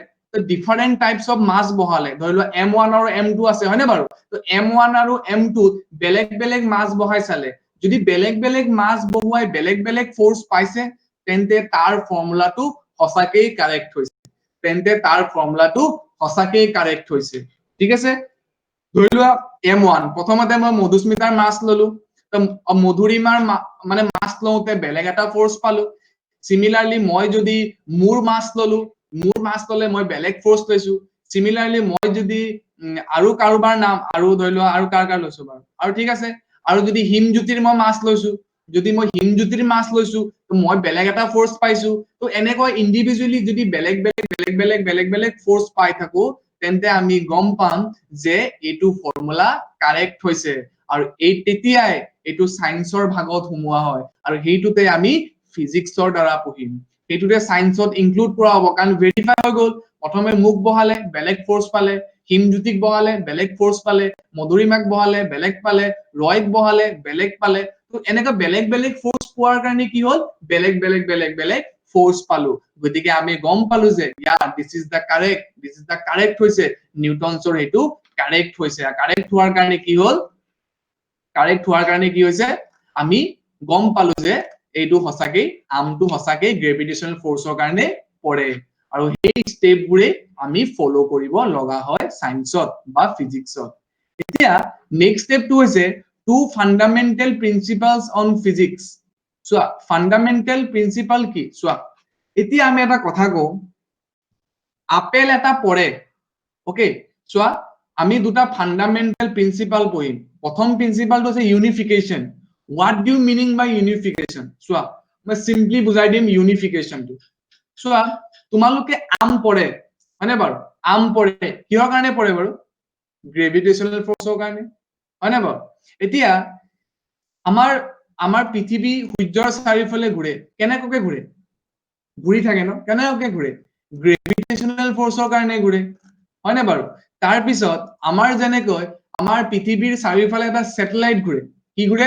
ডিফাৰেন্ট টাইপস অফ মাস বহালে, ধৰি লোৱা M1 আৰু M2 আছে, হয়নে বাৰু, তো M1 আৰু M2 বেলেগ বেলেগ মাস বহাই চালে, যদি বেলেগ বেলেগ মাস বহাই বেলেগ বেলেগ ফোর্স পাইছে, তেন্তে তাৰ ফৰ্মুলাটো সঁচাকেই কাৰেক্ট হৈছে, তেন্তে তাৰ ফৰ্মুলাটো সঁচাকেই কাৰেক্ট হৈছে। ঠিক আছে, ধৰি লোৱা M1, প্ৰথমতে মই মধুস্মিতাৰ মাস ললো, মধুৰিমাৰ মানে মাস লওঁতে বেলেগ এটা ফোৰ্স পালো। সিমিলাৰলি মই যদি মোৰ মাস ললে মই বেলেগ ফোৰ্স লৈছো। সিমিলাৰলি মই যদি আৰু কাৰোবাৰ নাম, আৰু ধৰি লোৱা আৰু কাৰ লৈছো বাৰু, আৰু ঠিক আছে, আৰু যদি হিমজ্যোতিৰ মই মাস লৈছো, যদি মই হিমজ্যোতিৰ মাস লৈছো, তো মই বেলেগ এটা ফোৰ্স পাইছো। তো এনেকৈ ইন্ডিভিজুৱেলি যদি বেলেগ বেলেগ ফোৰ্স পাই থাকো, তেন্তে আমি গম পাম যে এইটো ফৰ্মুলা কাৰেক্ট হৈছে, আৰু এই তেতিয়াই এইটো সায়েন্সৰ ভাগত সোমোৱা হয়, আৰু সেইটোতে আমি ফিজিক্সৰ দ্বাৰা পঢ়িম, সেইটোতে সায়েন্সত ইনক্লুড কৰা হ'ব, কাৰণ ভেৰিফাই হৈ গ'ল। প্ৰথমে মোক বহালে বেলেগ ফোৰ্স পালে, হিমজ্যোতিক বহালে বেলেগ ফোৰ্স পালে, মধুৰিমাক বহালে বেলেগ পালে, ৰয়ক বহালে বেলেগ পালে। তো এনেকৈ বেলেগ বেলেগ ফোৰ্স পোৱাৰ কাৰণে কি হল, বেলেগ বেলেগ ফোৰ্স পালো। গতিকে আমি গম পালো যে দিস ইজ দা কাৰেক্ট হৈছে, নিউটনছৰ এইটো কাৰেক্ট হৈছে। কাৰেক্ট হোৱাৰ কাৰণে কি হৈছে, আমি গম পালো যে এইটো সঁচাকেই, আমটো সঁচাকেই গ্ৰেভিটেশনাল ফোৰ্সৰ কাৰণে পৰে, আৰু সেই ষ্টেপবোৰে আমি ফলো কৰিব লগা হয় সায়েন্সত বা ফিজিক্সত। এতিয়া নেক্সট ষ্টেপটো হৈছে টু ফান্ডামেন্টাল প্ৰিন্সিপালস অন ফিজিক্স চোৱা ফান্ডামেন্টাল প্ৰিন্সিপাল কি চোৱা এতিয়া আমি এটা কথা কওঁ আপেল এটা পৰে ওকে চোৱা আমি দুটা ফান্ডামেন্টাল প্ৰিন্সিপাল পঢ়িম প্ৰথম প্ৰিন্সিপালটো হৈছে unification what do you meaning by unification চোৱা মই সিম্পলি বুজাই দিম ইউনিফিকেশনটো চোৱা তোমালোকে আম পৰে হয়নে বাৰু আম পৰে কিহৰ কাৰণে পৰে বাৰু গ্ৰেভিটেশনাল ফোৰ্সৰ কাৰণে হয়নে বাৰু এতিয়া আমাৰ পৃথিৱী সূৰ্যৰ চাৰিওফালে ঘূৰে কেনেকৈ ঘূৰে ঘূৰি থাকে ন কেনেকৈ ঘূৰে গ্ৰেভিটেশনাল ফোৰ্সৰ কাৰণে ঘূৰে হয়নে বাৰু তাৰ পিছত আমাৰ যেনেকৈ আমাৰ পৃথিৱীৰ চাৰিওফালে এটা স্যাটেলাইট ঘূৰে কি ঘূৰে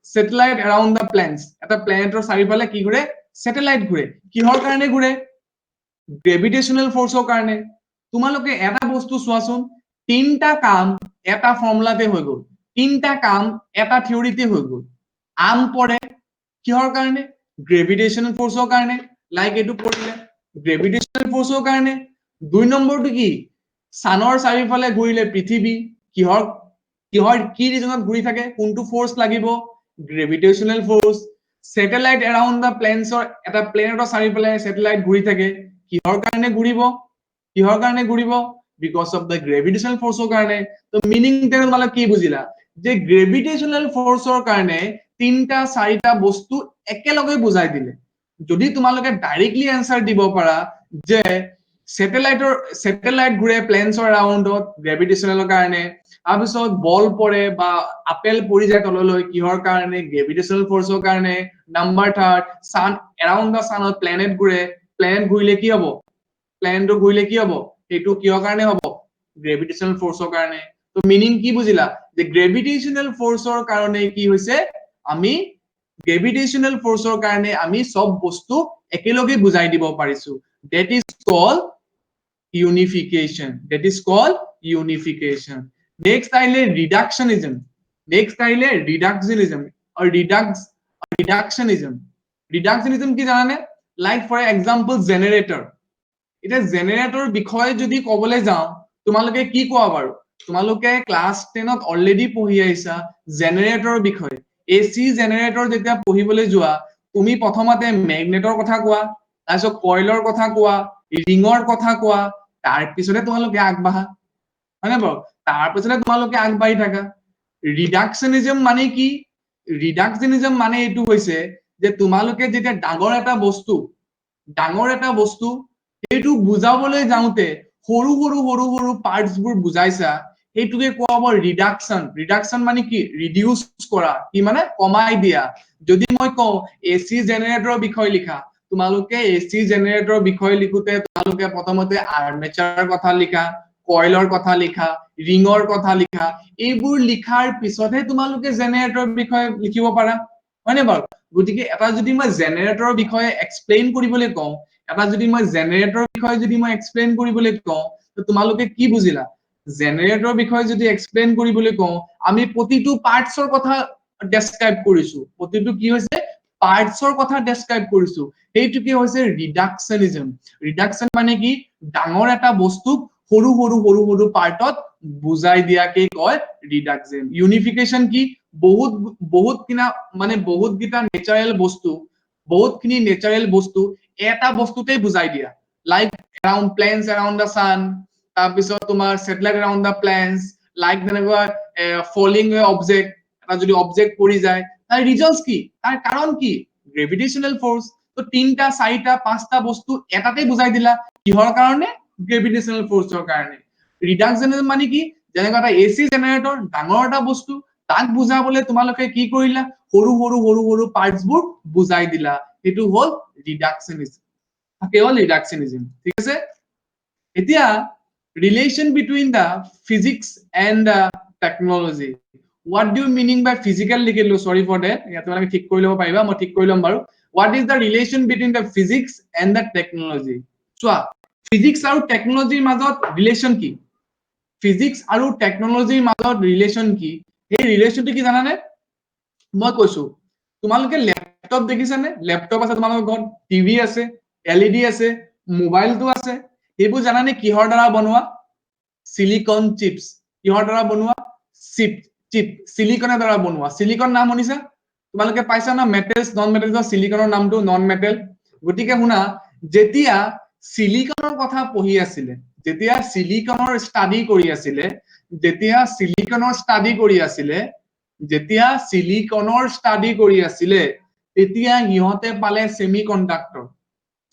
স্যাটেলাইট around the planets এটা প্লেনেটৰ চাৰিওফালে কি ঘূৰে স্যাটেলাইট ঘূৰে কিহৰ কাৰণে ঘূৰে গ্ৰেভিটেশনাল ফোৰ্সৰ কাৰণে তোমালোকে এটা বস্তু চোৱাচোন তিনটা কাম এটা ফৰ্মুলাতে হৈ গ'ল তিনটা কাম এটা থিওৰিতে হৈ গ'ল আম পৰে কিহৰ কাৰণে গ্ৰেভিটেশনাল ফোৰ্সৰ কাৰণে লাইক এটো পঢ়িলে গ্ৰেভিটেশনাল ফোৰ্সৰ কাৰণে দুই নম্বৰটো কি সানৰ চাৰিওফালে ঘূৰিলে পৃথিৱী কিহৰ কি ৰিজনত ঘূৰি থাকে কোনটো ফোৰ্স লাগিব gravitational force satellite around the planets এটা প্লেনেটৰ চাৰিওফালে স্যাটেলাইট ঘূৰি থাকে কিহৰ কাৰণে ঘূৰিব because of the gravitational forceৰ কাৰণে তো মিনিং তোমালোকে কি বুজিলা যে গ্ৰেভিটেশনাল ফোৰ্সৰ কাৰণে তিনটা চাৰিটা বস্তু একেলগে বুজাই দিলে যদি তোমালোকে ডাইৰেক্টলি আনসাৰ দিব পাৰা যে স্যাটেলাইট ঘূৰে প্লেনেটৰ এৰাউণ্ডত গ্ৰেভিটেশনালৰ কাৰণে তাৰপিছত বল পৰে বা আপেল পৰি যায় তললৈ কিহৰ কাৰণে গ্ৰেভিটেশনাল ফোৰ্সৰ কাৰণে নাম্বাৰ 3 সান এৰাউণ্ড দা সানত প্লেনেট ঘূৰিলে কি হ'ব প্লেনেটটো ঘূৰিলে কি হ'ব সেইটো কিহৰ কাৰণে হ'ব গ্ৰেভিটেশনাল ফোৰ্সৰ কাৰণে তো মিনিং কি বুজিলা যে গ্ৰেভিটেশনাল ফোৰ্সৰ কাৰণে কি হৈছে আমি গ্ৰেভিটেশনাল ফোৰ্সৰ কাৰণে আমি সব বস্তু একেলগে বুজাই দিব পাৰিছো that is called unification next আহিলে reductionism reductionism কি জানানে like for example generator এটা জেনাৰেটৰ বিষয়ে যদি কবলৈ যাও তোমালোকে কি কোৱা বাৰু তোমালোকে ক্লাস 10 ত অলৰেডি পঢ়ি আইছা জেনাৰেটৰ বিষয়ে এসি জেনাৰেটৰ যেতিয়া পঢ়িবলৈ যোৱা তুমি প্ৰথমতে ম্যাগনেটৰ কথা কোৱা তাৰপিছত কইলৰ কথা কোৱা ৰিঙৰ কথা কোৱা তাৰ পিছতে তোমালোকে আগবাঢ়া হয়নে বাৰু তাৰ পিছতে তোমালোকে আগবাঢ়ি থাকা ৰিডাকশনিজম মানে কি ৰিডাকশনিজম মানে এইটো হৈছে যে তোমালোকে যেতিয়া ডাঙৰ এটা বস্তু এইটো বুজাবলৈ যাওঁতে সৰু পাৰ্টস বোৰ বুজাইছা এইটোকে কোৱা হ'ব ৰিডাকশন মানে কি ৰিডিউস কৰা কি মানে কমাই দিয়া যদি মই কওঁ এসি জেনাৰেটৰৰ বিষয় লিখা তোমালোকে এসি জেনাৰেটৰৰ বিষয় লিখোতে তোমালোকে প্ৰথমতে আৰ্মেচাৰৰ কথা লিখা কইলৰ কথা লিখা ৰিঙৰ কথা লিখা এইবোৰ লিখাৰ পিছতহে তোমালোকে জেনাৰেটৰৰ বিষয়ে লিখিব পাৰা হয়নে বাৰু গতিকে এটা যদি মই জেনাৰেটৰৰ বিষয়ে এক্সপ্লেইন কৰিবলৈ কওঁ এটা যদি মই জেনাৰেটৰৰ বিষয়ে যদি মই এক্সপ্লেইন কৰিবলৈ কওঁ তো তোমালোকে কি বুজিলা জেনাৰেটৰৰ বিষয়ে যদি এক্সপ্লেইন কৰিবলৈ কওঁ আমি প্ৰতিটো পাৰ্টছৰ কথা ডেসক্ৰাইব কৰিছো প্ৰতিটো কি হৈছে পাৰ্টছৰ কথা ডেসক্ৰাইব কৰিছো এইটো কি হৈছে ৰিডাকশন মানে কি ডাঙৰ এটা বস্তুক সৰু পাৰ্টত বুজাই দিয়াকে কয় ৰিডাকশন ইউনিফিকেশন কি বহুত গিটা নেচাৰেল বস্তু এটা বস্তুতে বুজাই দিয়া like around planes around the sun তাৰপিছত তোমাৰ satellite around the planes like যেনেকুৱা falling object এটা যদি অবজেক্ট পৰি যায় তাৰ ৰিজনস কি তাৰ কাৰণ কি গ্ৰেভিটেশনাল ফোৰ্স তো তিনটা চাৰিটা পাঁচটা বস্তু এটাতে বুজাই দিলা কিহৰ কাৰণে গ্ৰেভিটেশনাল ফোৰ্সৰ কাৰণে ৰিডাকশনিজম মানে কি যেনেকুৱা এটা এসি জেনাৰেটৰ ডাঙৰ এটা বস্তু তাক বুজাবলৈ তোমালোকে কি কৰিলা সৰু পাৰ্টস বোৰ বুজাই দিলা এটো হল ৰিডাকশনিজম ঠিক আছে এতিয়া relation between the physics and technology what do you meaning by physical লিখিলো sorry for that ইয়াত তোমালোকে ঠিক কৰি লব পাৰিবা মই ঠিক কৰি লম বাৰু what is the relation between the physics and the technology চোৱা physics আৰু technology মাজত relation কি physics আৰু technology মাজত relation কি এই ৰিলেশনটো কি জানানে মই কৈছো তোমালোকে ল্যাপটপ দেখিছানে ল্যাপটপ আছে তোমালোকৰ ঘৰত টিভি আছে এলইডি আছে মোবাইলটো আছে এইবোৰ জানানে কিহৰ দ্বাৰা বনোৱা সিলিকন চিপস কিহৰ দ্বাৰা বনোৱা চিপ সিলিকনৰ দ্বাৰা বনোৱা সিলিকন নাম শুনিছা তোমালোকে পাইছা না মেটেলছ নন মেটেলছৰ সিলিকনৰ নামটো নন মেটেল গতিকে শুনা যেতিয়া সিলিকনৰ কথা পঢ়ি আছিলে যেতিয়া সিলিকনৰ ষ্টাডি কৰি আছিলে যেতিয়া সিলিকনৰ ষ্টাডি কৰি আছিলে যেতিয়া সিলিকনৰ ষ্টাডি কৰি আছিলে তেতিয়া ইহঁতে পালে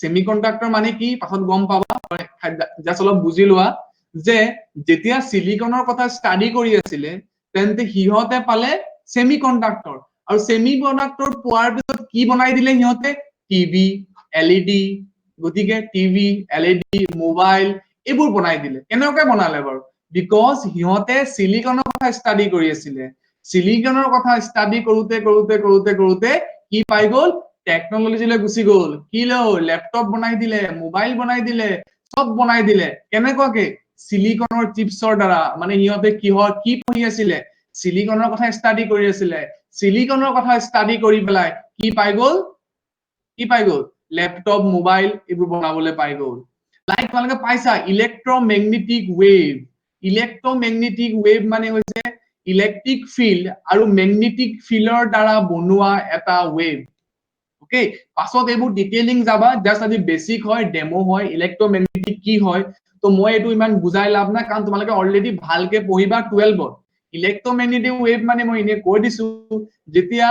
সেমিকন্ডাক্টৰ মানে কি পাছত গম পাবা জাস্ট অলপ বুজি লোৱা যে যেতিয়া সিলিকনৰ কথা ষ্টাডি কৰি আছিলে তেন্তে সিহঁতে পালে সেমিকন্ডাক্টৰ আৰু সেমিকন্ডাক্টৰ পোৱাৰ পিছত কি বনাই দিলে সিহঁতে টিভি এলইডি গতিকে টিভি এলইডি মোবাইল এইবোৰ বনাই দিলে কেনেকৈ বনালে বাৰু বিকজ সিহঁতে সিলিকনৰ কথা ষ্টাডি কৰি আছিলে সিলিকনৰ কথা ষ্টাডি কৰোতে কি পাই গল টেকনলজিলৈ গুচি গল কি লেপটপ বনাই দিলে মোবাইল বনাই দিলে সব বনাই দিলে কেনেকুৱাকে সিলিকনৰ চিপছৰ দ্বাৰা মানে সিহঁতে কি পঢ়ি আছিলে সিলিকনৰ কথা ষ্টাডি কৰি আছিলে সিলিকনৰ কথা ষ্টাডি কৰি পেলাই কি পাই গল লেপটপ মোবাইল এইবোৰ বনাবলৈ পাই গল লাইক তোমালোকে পাইছা ইলেক্ট্ৰমেগনেটিক ৱেভ মানে হৈছে ইলেক্ট্ৰিক ফিল্ড আৰু মেগনেটিক ফিল্ডৰ দ্বাৰা বনোৱা এটা ৱেভ ওকে পাছত এইবোৰ ডিটেইলিং যাবা জাস্ট আজি বেসিক হয় ডেমো হয় ইলেক্ট্ৰমেগনেটিক কি হয় তো মই এইটো ইমান বুজাই লাভ নাই কাৰণ তোমালোকে অলৰেডি ভালকে পঢ়িবা 12ত ইলেক্ট্ৰমেগনেটিক ৱেভ মানে মই ইনে কৈ দিছো যেতিয়া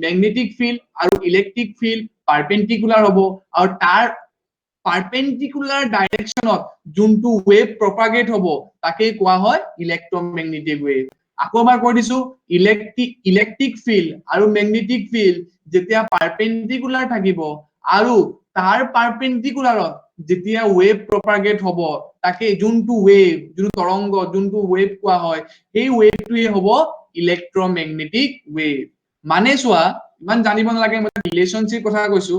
মেগনেটিক ফিল্ড আৰু ইলেক্ট্ৰিক ফিল্ড পাৰপেন্ডিকুলাৰ হ'ব আৰু তাৰ পাৰপেন্ডিকুলাৰ ডাইৰেকশনত যোনটো ৱেভ প্ৰপাগেট হ'ব তাকে কোৱা হয় ইলেক্ট্ৰমেগনেটিক ৱেভ আকৌ এবাৰ কৈ দিছো ইলেক্ট্ৰিক ফিল্ড আৰু মেগনেটিক ফিল্ড যেতিয়া পাৰপেন্ডিকুলাৰ থাকিব আৰু তাৰ পাৰপেন্ডিকুলাৰত যেতিয়া ৱেভ প্ৰপাগেট হ'ব তাকে যোনটো তৰংগ যোনটো ৱেভ কোৱা হয় এই ৱেভটোৱে হ'ব ইলেক্ট্ৰমেগনেটিক ৱেভ মানে চোৱা ইমান জানিব নালাগে মই ৰিলেশনশ্বিপ কথা কৈছো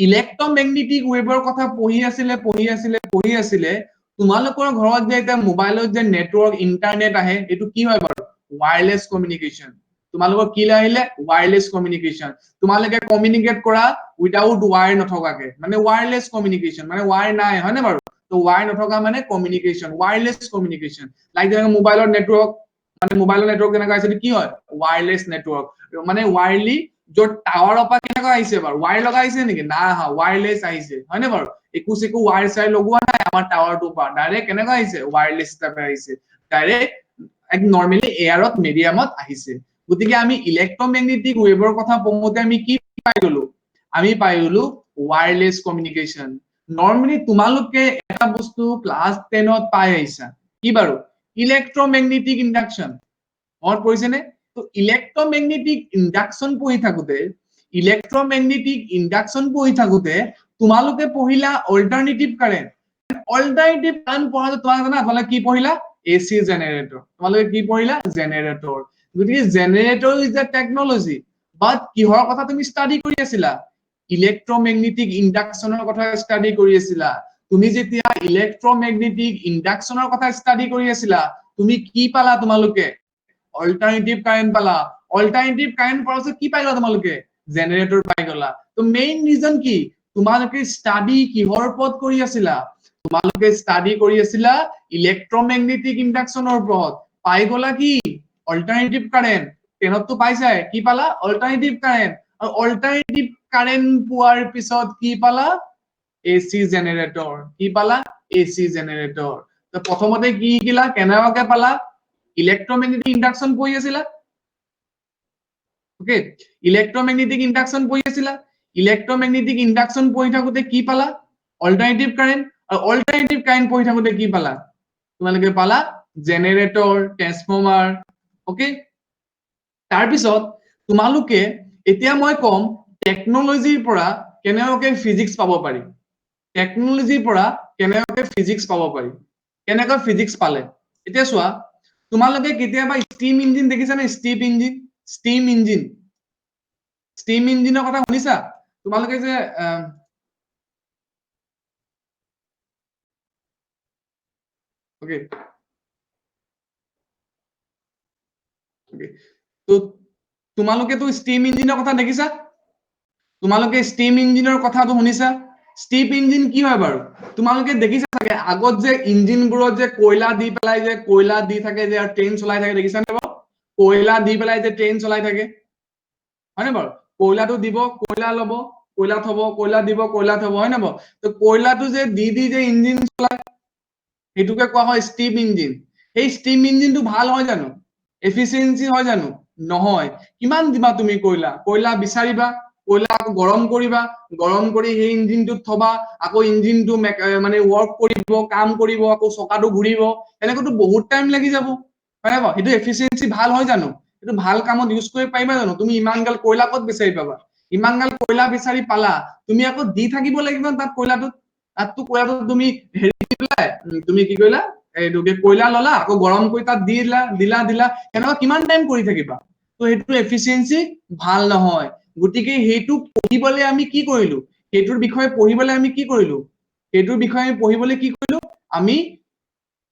ইলেক্ট্ৰমেগনেটিক ৱেভৰ কথা পঢ়ি আছিলে তোমালোকৰ ঘৰত যে এটা মোবাইলত যে নেটৱৰ্ক ইন্টাৰনেট আহে এইটো কি হয় বাৰু ওয়্যাৰলেস কমিউনিকেশন তোমালোকৰ কি আহিলে ওয়্যাৰলেস কমিউনিকেশন তোমালোকে কমিউনিকেট কৰা উইদাউট ওয়্যাৰ নথকাকে মানে ওয়্যাৰলেস কমিউনিকেশন মানে ওয়্যাৰ নাই হয় না বাৰু তো ওয়্যাৰ নথকা মানে কমিউনিকেশন ওয়্যাৰলেস কমিউনিকেশন লাইক যেনেকৈ মোবাইলৰ নেটৱৰ্ক কেনেকৈ আছে কি হয় ওয়্যাৰলেস নেটৱৰ্ক মানে ওয়্যাৰলি য'ত টাৱাৰৰ পৰা কেনেকৈ আহিছে বাৰু ওয়্যাৰ লগাইছে নেকি না হা ওয়্যাৰলেস আহিছে হয় না বাৰু একো ওয়্যাৰ চাই লগোৱা নাই আমাৰ টাৱাৰটো পৰা ডাইৰেক্ট কেনেকৈ আহিছে ওয়্যাৰলেস টাইপে আহিছে ডাইৰেক্ট এক নৰমালি এয়াৰত মিডিয়ামত আহিছে গতিকে আমি ইলেক্ট্ৰমেগনেটিক ৱেভৰ কথা পঢ়োতে আমি কি পাই গলো ওয়্যাৰলেস কমিউনিকেশন নৰমালি তোমালোকে এটা বস্তু ক্লাস 10ত পাই আহিছা কি বাৰু ইলেক্ট্ৰমেগনেটিক ইন্ডাকশন মনত পৰিছে নে তো ইলেক্ট্ৰমেগনেটিক ইন্ডাকশন পঢ়ি থাকোতে তোমালোকে পঢ়িলা অল্টাৰনেটিভ কাৰেন্ট পঢ়াটো তোমালোকে কি পঢ়িলা এচি জেনাৰেটৰ তোমালোকে কি পঢ়িলা জেনাৰেটৰ গতিকে জেনাৰেটৰ ইজ আ টেকনলজি বাট কিহৰ কথা তুমি ষ্টাডি কৰি আছিলা ইলেক্ট্ৰমেগনেটিক ইন্ডাকশনৰ কথা ষ্টাডি কৰি আছিলা তুমি যেতিয়া ইলেক্ট্ৰমেগনেটিক ইন্ডাকশনৰ কথা ষ্টাডি কৰি আছিলা তুমি কি পালা তোমালোকে অল্টাৰনেটিভ কাৰেন্ট পালা অল্টাৰনেটিভ কাৰেন্ট পোৱাৰ পিছত কি পাইলা তোমালোকে জেনাৰেটৰ পাই গলা তো মেইন ৰিজন কি তোমালোকে ষ্টাডি কিহৰ ওপৰত কৰি আছিলা তোমালোকে ষ্টাডি কৰি আছিলা ইলেক্ট্ৰমেগনেটিক ইন্ডাকশনৰ ওপৰত পাই গলা কি অল্টাৰনেটিভ কাৰেন্ট তেনতো পাইছাই কি পালা অল্টাৰনেটিভ কাৰেন্ট আৰু অল্টাৰনেটিভ কাৰেন্ট পোৱাৰ পিছত কি পালা এচি জেনাৰেটৰ কি পালা এচি জেনাৰেটৰ তো প্ৰথমতে কি শিকিলা কেনেকৈ পালা ইলেক্ট্ৰমেগনেটিক ইন্ডাকশন পঢ়ি আছিলা ওকে ইলেক্ট্ৰমেগনেটিক ইন্ডাকশন পঢ়ি থাকোতে কি পালা অল্টাৰনেটিভ কাৰেন্ট আৰু অল্টাৰনেটিভ কাৰেন্ট পঢ়ি থাকোতে কি পালা তোমালোকে পালা জেনাৰেটৰ ট্ৰান্সফৰ্মাৰ ওকে তাৰ পিছত তোমালোকে এতিয়া মই কম টেকনলজিৰ পৰা কেনেকৈ ফিজিক্স পাব পাৰি কেনেকৈ ফিজিক্স পালে এতিয়া চোৱা তোমালোকে কেতিয়াবা স্টিম ইঞ্জিন দেখিছা নে স্টিম ইঞ্জিনৰ কথা শুনিছা তোমালোকে যে ওকে তো তোমালোকেতো স্টিম ইঞ্জিনৰ কথা দেখিছা তোমালোকে স্টিম ইঞ্জিনৰ কথাটো শুনিছা স্টিম ইঞ্জিন কি হয় বাৰু তোমালোকে দেখিছা চাগে আগত যে ইঞ্জিনবোৰত যে কয়লা দি পেলাই যে কয়লা দি থাকে যে ট্ৰেইন চলাই থাকে দেখিছা নে বাৰু কয়লা দি পেলাই যে ট্ৰেইন চলাই থাকে হয় নে বাৰু কয়লাটো দিব কয়লা ল'ব কয়লা থব কয়লা দিব কয়লা থব হয় নে বাৰু তো কয়লাটো যে দি যে ইঞ্জিন চলায় সেইটোকে কোৱা হয় ষ্টিম ইঞ্জিন সেই ষ্টিম ইঞ্জিনটো ভাল হয় জানো এফিচিয়েঞ্চি হয় জানো নহয় কিমান দিবা তুমি কয়লা কয়লা বিচাৰিবা কয়লা আকৌ গৰম কৰিবা গৰম কৰি সেই ইঞ্জিনটোত থবা আকৌ ইঞ্জিনটো মানে ৱৰ্ক কৰিব কাম কৰিব আকৌ চকাটো ঘূৰিব এনেকৈতো বহুত টাইম লাগি যাব হয় নে বাৰু সেইটো এফিচিয়েঞ্চি ভাল হয় জানো সেইটো ভাল কামত ইউজ কৰিব পাৰিবা জানো তুমি ইমান গাল কয়লা ক'ত বিচাৰি পাবা ইমান গাল কয়লা বিচাৰি পালা তুমি আকৌ দি থাকিব লাগিব তাত কয়লাটোত তাততো কয়লাটো তুমি হেৰি তুমি কি কৰিলা এইটোকে কয়লা ললা আকৌ গৰম কৰি তাত দিলা এনেকুৱা কিমান টাইম কৰি থাকিবা তো সেইটো এফিচিয়েঞ্চি ভাল নহয় গতিকে সেইটো পঢ়িবলৈ আমি কি কৰিলো সেইটোৰ বিষয়ে পঢ়িবলৈ আমি কি কৰিলো সেইটোৰ বিষয়ে আমি পঢ়িবলৈ কি কৰিলো আমি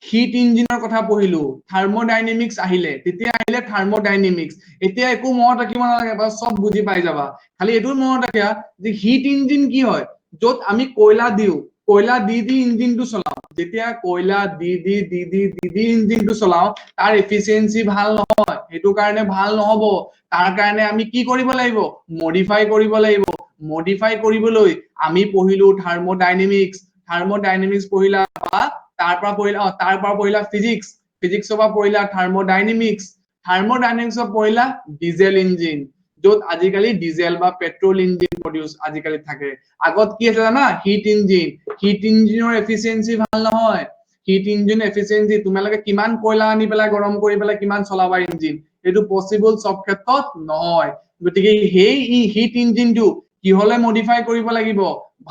হিট ইঞ্জিনৰ কথা পঢ়িলো থাৰ্মোডাইনামিক্স আহিলে তেতিয়া আহিলে থাৰ্মোডাইনামিক্স এতিয়া একো মনত ৰাখিব নালাগে বা সব বুজি পাই যাবা খালি এইটো মনত ৰাখিবা যে হিট ইঞ্জিন কি হয় য'ত আমি কয়লা দিও কয়লা দি ইঞ্জিনটো চলাও যেতিয়া কয়লা দি ইঞ্জিনটো চলাও তাৰ এফিচিয়েঞ্চি ভাল নহয় সেইটো কাৰণে ভাল নহব তাৰ কাৰণে আমি কি কৰিব লাগিব মডিফাই কৰিব লাগিব মডিফাই কৰিবলৈ আমি পঢ়িলো থাৰ্মোডাইনামিক্স পঢ়িলা বা তাৰ পৰা পঢ়িলা ফিজিক্সৰ পৰা পঢ়িলা থাৰ্মোডাইনামিক্সৰ পঢ়িলা ডিজেল ইঞ্জিন য'ত আজিকালি ডিজেল বা পেট্ৰল ইঞ্জিন প্ৰডিউচ আজিকালি থাকে আগত কি আছে জানা হিট ইঞ্জিনৰ এফিচিয়েঞ্চি ভাল নহয় হিট ইঞ্জিন এফিচিয়েঞ্চি তোমালোকে কিমান কয়লা আনি পেলাই গৰম কৰি পেলাই কিমান চলাবা ইঞ্জিন এইটো পসিবল সব ক্ষেত্ৰত নহয় গতিকে সেই হিট ইঞ্জিনটো কিহলে মডিফাই কৰিব লাগিব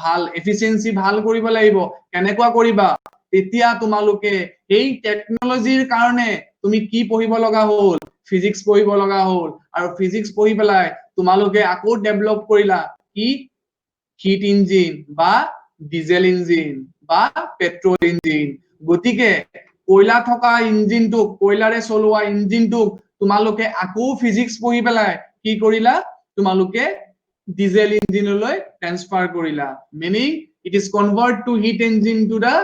ভাল এফিচিয়েঞ্চি ভাল কৰিব লাগিব কেনেকুৱা কৰিবা তেতিয়া তোমালোকে এই টেকনলজিৰ কাৰণে তুমি কি পঢ়িব লগা হ'ল ফিজিক্স পঢ়িব লগা হ'ল আৰু ফিজিক্স পঢ়ি পেলাই তোমালোকে আকৌ ডেভেলপ কৰিলা কি হিট ইঞ্জিন বা ডিজেল ইঞ্জিন বা পেট্ৰল ইঞ্জিন গতিকে কয়লা থকা ইঞ্জিনটোক কয়লাৰে চলোৱা ইঞ্জিনটোক তোমালোকে আকৌ ফিজিক্স পঢ়ি পেলাই কি কৰিলা তোমালোকে ডিজেল ইঞ্জিনলৈ ট্ৰান্সফাৰ কৰিলা meaning it is convert to heat engine to the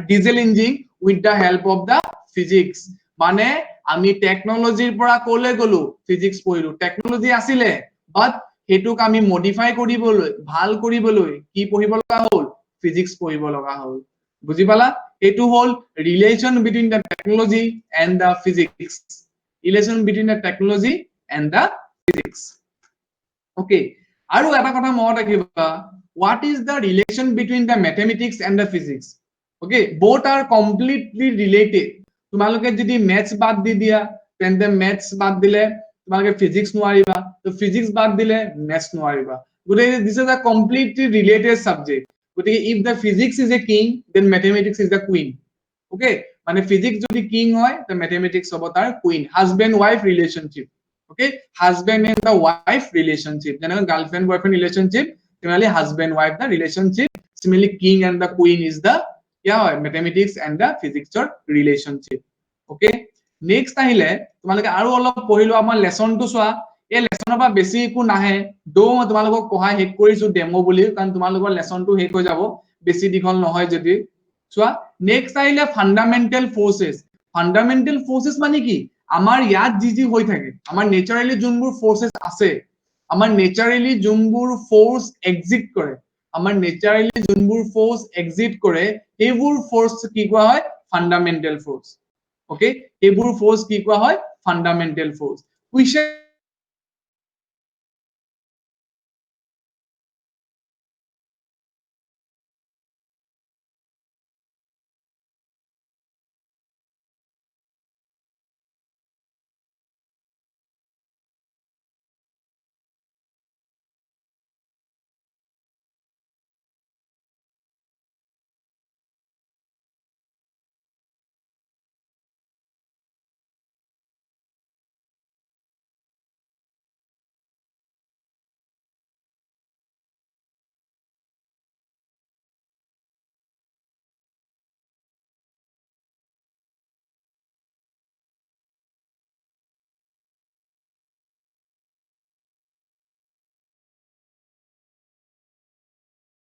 diesel engine with the help of the physics মানে আমি টেকনলজিৰ পৰা কলে গলো ফিজিক্স পঢ়িলো টেকনলজি আছিলে বাট সেইটোক আমি মডিফাই কৰিবলৈ ভাল কৰিবলৈ কি পঢ়িব লগা হ'ল ফিজিক্স পঢ়িব লগা হ'ল বুজি পালা এইটো হ'ল relation between da technology and the physics relation between da technology and the physics okay আৰু এটা কথা মনত ৰাখিবা what is the relation between the mathematics and the physics okay both are completely related তোমালোকে যদি maths বাদ দি দিয়া তেন্তে maths বাদ দিলে তোমালোকে physics নোৱাৰিবা তো physics বাদ দিলে maths নোৱাৰিবা গতিকে this is a completely related subject গতিকে if the physics is a king then mathematics is the queen okay মানে physics যদি king হয় তো mathematics হ'ব তাৰ queen husband wife relationship okay husband and the wife relationship যেনেকৈ girlfriend boyfriend relationship similarly husband wife the relationship similarly king and the queen is the mathematics and the physics relationship okay next আহিলে তোমালোকে আৰু অলপ পঢ়িলো আমাৰ লেসনটো চোৱা এই লেসনৰ পৰা বেছি একো নাহে দো তোমালোকক পঢ়াই শেষ কৰিছো ডেমো বুলি কাৰণ তোমালোকৰ লেসনটো শেষ হৈ যাব বেছি দীঘল নহয় যদি চোৱা নেক্সট আহিলে ফান্ডামেন্টাল ফোৰ্সেস মানে কি আমাৰ ইয়াত যি হৈ থাকে আমাৰ নেচাৰেলি যোনবোৰ ফোৰ্সেস আছে আমাৰ নেচাৰেলি যোনবোৰ ফোৰ্স এক্সিট কৰে আমাৰ নেচাৰেলি যোনবোৰ ফোৰ্স এক্সিট কৰে এইবোৰ ফোৰ্স কি কোৱা হয় ফান্ডামেন্টাল ফোৰ্স okay এইবোৰ ফোৰ্স কি কোৱা হয় ফান্ডামেন্টাল ফোৰ্স কুৱেশ্চন